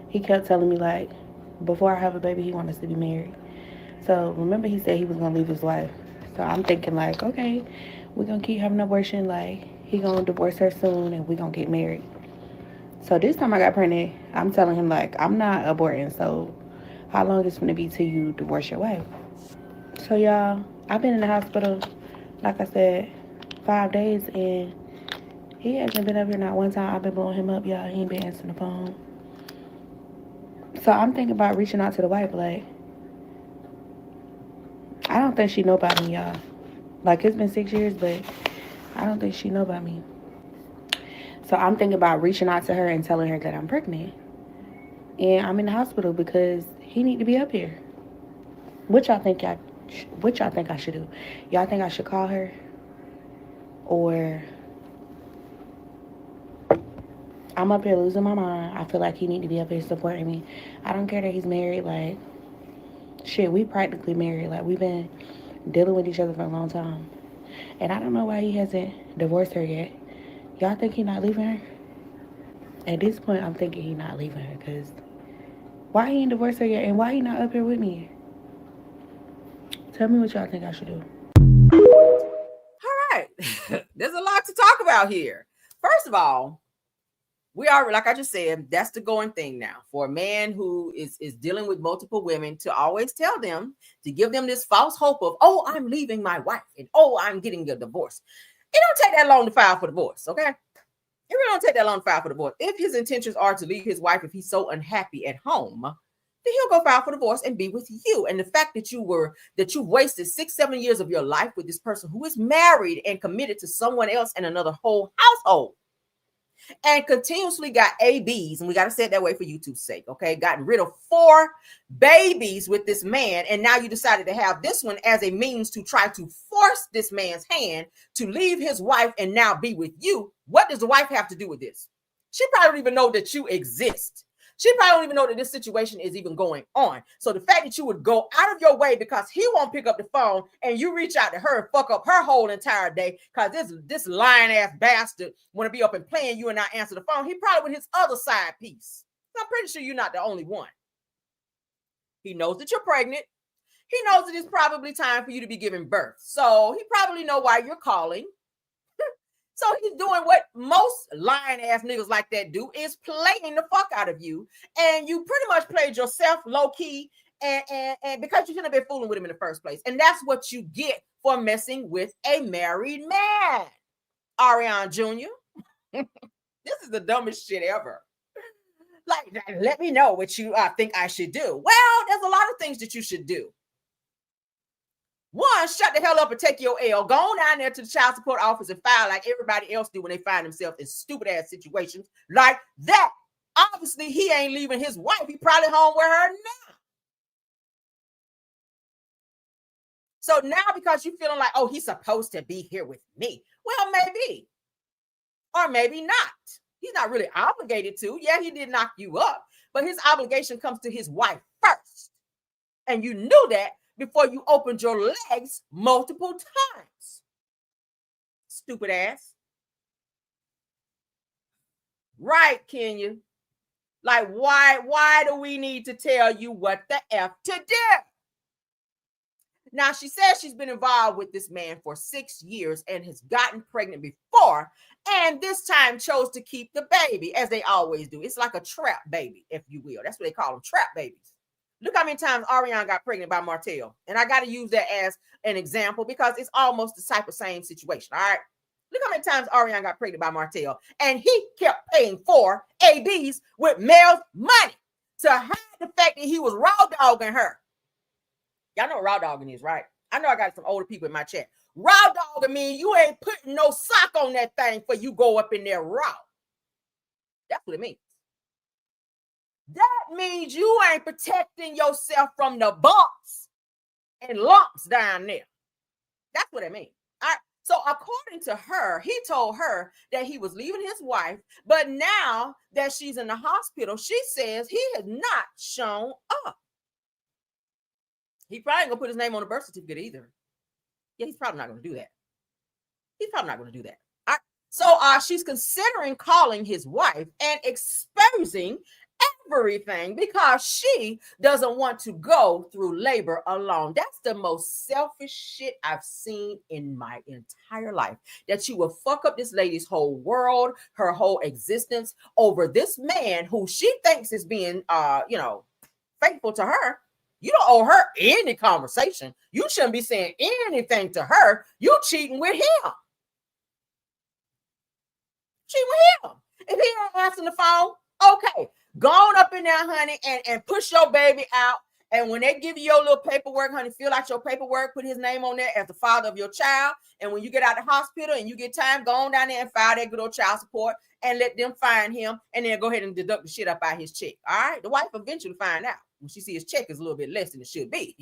he kept telling me, like, before I have a baby, he wants us to be married. So remember, he said he was gonna leave his wife. So I'm thinking, like, okay, we're gonna keep having abortion, like, he gonna divorce her soon and we gonna get married. So this time I got pregnant, I'm telling him, like, I'm not aborting, so how long is it gonna be till you divorce your wife? So y'all, I've been in the hospital, like I said, 5 days, and he hasn't been up here not one time. I've been blowing him up, y'all. He ain't been answering the phone. So I'm thinking about reaching out to the wife, like, I don't think she know about me, y'all. Like, it's been 6 years, but I don't think she know about me. So I'm thinking about reaching out to her and telling her that I'm pregnant. And I'm in the hospital because he need to be up here. What y'all think I should do? Y'all think I should call her? Or I'm up here losing my mind. I feel like he need to be up here supporting me. I don't care that he's married. Like, shit, we practically married. Like, we've been dealing with each other for a long time. And I don't know why he hasn't divorced her yet. Y'all think he not leaving her? At this point, I'm thinking he not leaving her, because why he ain't divorced her yet, and why he not up here with me? Tell me what y'all think I should do. All right. There's a lot to talk about here. First of all, we are, like I just said, that's the going thing now for a man who is dealing with multiple women, to always tell them, to give them this false hope of, oh, I'm leaving my wife, and oh, I'm getting a divorce. It don't take that long to file for divorce, okay? It really don't take that long to file for divorce. If his intentions are to leave his wife, if he's so unhappy at home, then he'll go file for divorce and be with you. And the fact that you wasted 6-7 years of your life with this person who is married and committed to someone else and another whole household, and continuously got ABs, and we got to say it that way for YouTube's sake, okay? Gotten rid of 4 babies with this man, and now you decided to have this one as a means to try to force this man's hand to leave his wife and now be with you. What does the wife have to do with this? She probably don't even know that you exist. She probably don't even know that this situation is even going on. So the fact that you would go out of your way because he won't pick up the phone, and you reach out to her and fuck up her whole entire day because this lying ass bastard want to be up and playing you and not answer the phone. He probably with his other side piece. I'm pretty sure you're not the only one. He knows that you're pregnant. He knows that it's probably time for you to be giving birth. So he probably know why you're calling. So he's doing what most lying ass niggas like that do, is playing the fuck out of you. And you pretty much played yourself low key, and because you shouldn't have been fooling with him in the first place. And that's what you get for messing with a married man. Ariane Jr. This is the dumbest shit ever. Like, let me know what you think I should do. Well, there's a lot of things that you should do. One, shut the hell up and take your L. Go on down there to the child support office and file like everybody else do when they find themselves in stupid ass situations like that. Obviously, he ain't leaving his wife. He probably home with her now. So now, because you feeling like, oh, he's supposed to be here with me. Well, maybe. Or maybe not. He's not really obligated to. Yeah, he did knock you up, but his obligation comes to his wife first. And you knew that before you opened your legs multiple times. Stupid ass. Right, Kenya. Like, why do we need to tell you what the F to do? Now, she says she's been involved with this man for 6 years and has gotten pregnant before, and this time chose to keep the baby, as they always do. It's like a trap baby, if you will. That's what they call them, trap babies. Look how many times Ariana got pregnant by Martell. And I got to use that as an example because it's almost the type of same situation, all right? Look how many times Ariana got pregnant by Martell, and he kept paying for ABs with Mel's money to hide the fact that he was raw dogging her. Y'all know what raw dogging is, right? I know I got some older people in my chat. Raw dogging means you ain't putting no sock on that thing for you go up in there raw. That's what it means. That means you ain't protecting yourself from the bumps and lumps down there. That's what it means. All right. So according to her, he told her that he was leaving his wife, but now that she's in the hospital, she says he has not shown up. He probably ain't gonna put his name on the birth certificate either. Yeah, he's probably not gonna do that. He's probably not gonna do that. All right. So she's considering calling his wife and exposing everything because she doesn't want to go through labor alone. That's the most selfish shit I've seen in my entire life. That you will fuck up this lady's whole world, her whole existence over this man who she thinks is being, faithful to her. You don't owe her any conversation. You shouldn't be saying anything to her. You cheating with him. Cheating with him. If he ain't answering the phone, okay. Go on up in there, honey, and push your baby out. And when they give you your little paperwork, honey, fill out your paperwork, put his name on there as the father of your child. And when you get out of the hospital and you get time, go on down there and file that good old child support and let them find him. And then go ahead and deduct the shit up out his check. All right. The wife eventually find out when she sees his check is a little bit less than it should be.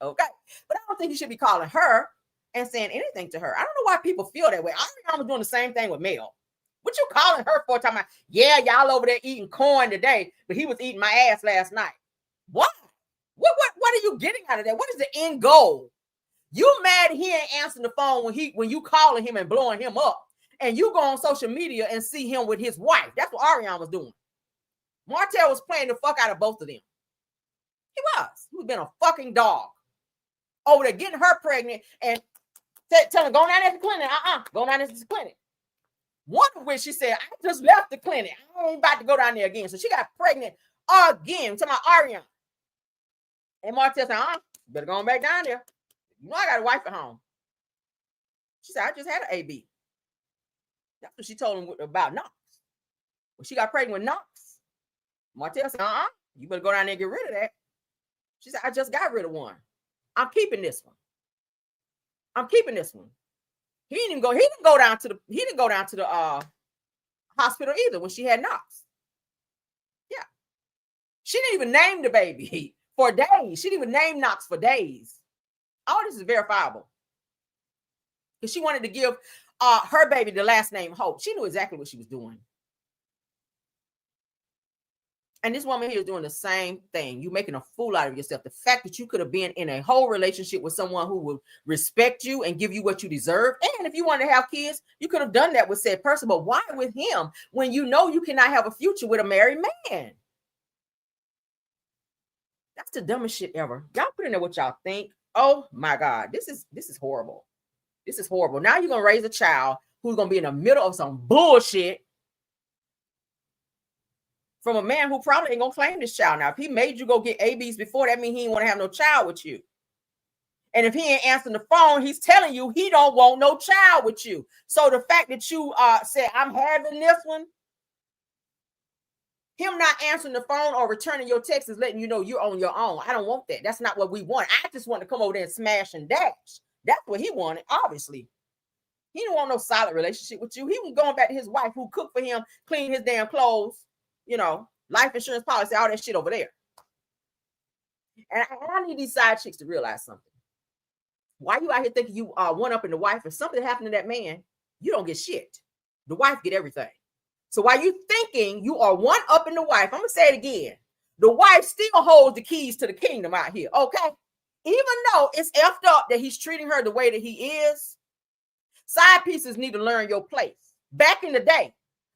Okay. But I don't think you should be calling her and saying anything to her. I don't know why people feel that way. I was doing the same thing with Mel. What you calling her for? Talking about, yeah, y'all over there eating corn today, but he was eating my ass last night. What? What are you getting out of that? What is the end goal? You mad he ain't answering the phone when you calling him and blowing him up, and you go on social media and see him with his wife. That's what Ariana was doing. Martell was playing the fuck out of both of them. He was being a fucking dog over there getting her pregnant and telling her, go down there to the clinic. Go down there to the clinic. One of which she said, I just left the clinic. I ain't about to go down there again. So she got pregnant again. To my Ariana. And Martell said, better go on back down there. You know I got a wife at home. She said, I just had an AB. That's what she told him about Knox. When she got pregnant with Knox, Martell said, you better go down there and get rid of that. She said, I just got rid of one. I'm keeping this one. I'm keeping this one. He didn't go down to the hospital either when she had Knox. Yeah. She didn't even name the baby for days. She didn't even name Knox for days. All this is verifiable. Because she wanted to give her baby the last name Hope. She knew exactly what she was doing. And this woman here is doing the same thing. You're making a fool out of yourself. The fact that you could have been in a whole relationship with someone who would respect you and give you what you deserve. And if you wanted to have kids, you could have done that with said person. But why with him when you know you cannot have a future with a married man? That's the dumbest shit ever. Y'all put in there what y'all think. Oh my God. This is horrible. This is horrible. Now you're going to raise a child who's going to be in the middle of some bullshit from a man who probably ain't gonna claim this child. Now, if he made you go get ABs before, that means he ain't want to have no child with you. And if he ain't answering the phone, he's telling you he don't want no child with you. So the fact that you said, I'm having this one, him not answering the phone or returning your text is letting you know you're on your own. I don't want that. That's not what we want. I just want to come over there and smash and dash. That's what he wanted, obviously. He didn't want no solid relationship with you. He was going back to his wife who cooked for him, cleaned his damn clothes, life insurance policy, all that shit over there. And I need these side chicks to realize something. Why you out here thinking you one up in the wife? If something happened to that man, you don't get shit. The wife get everything. So while you thinking you are one up in the wife, I'm gonna say it again. The wife still holds the keys to the kingdom out here. Okay, even though it's effed up that he's treating her the way that he is, side pieces need to learn your place. Back in the day,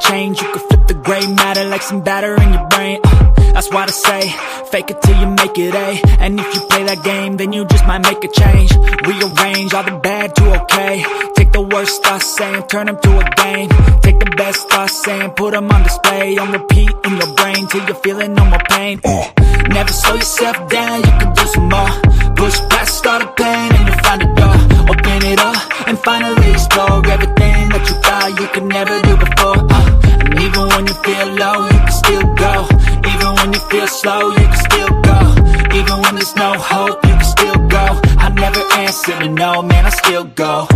change. You can flip the gray matter like some batter in your brain. That's why I say, fake it till you make it A. And if you play that game, then you just might make a change. Rearrange all the bad to okay. Take the worst thoughts saying, turn them to a game. Take the best thoughts saying, put them on display. On repeat in your brain till you're feeling no more pain. Never slow yourself down, you can do some more. Push past all the pain and you'll find a door. Open it up and finally explore everything that you thought you could never do before. And even when you feel low, you can still go. Even when you feel slow, you can still go. Even when there's no hope, you can still go. I never answer to no, man, I still go.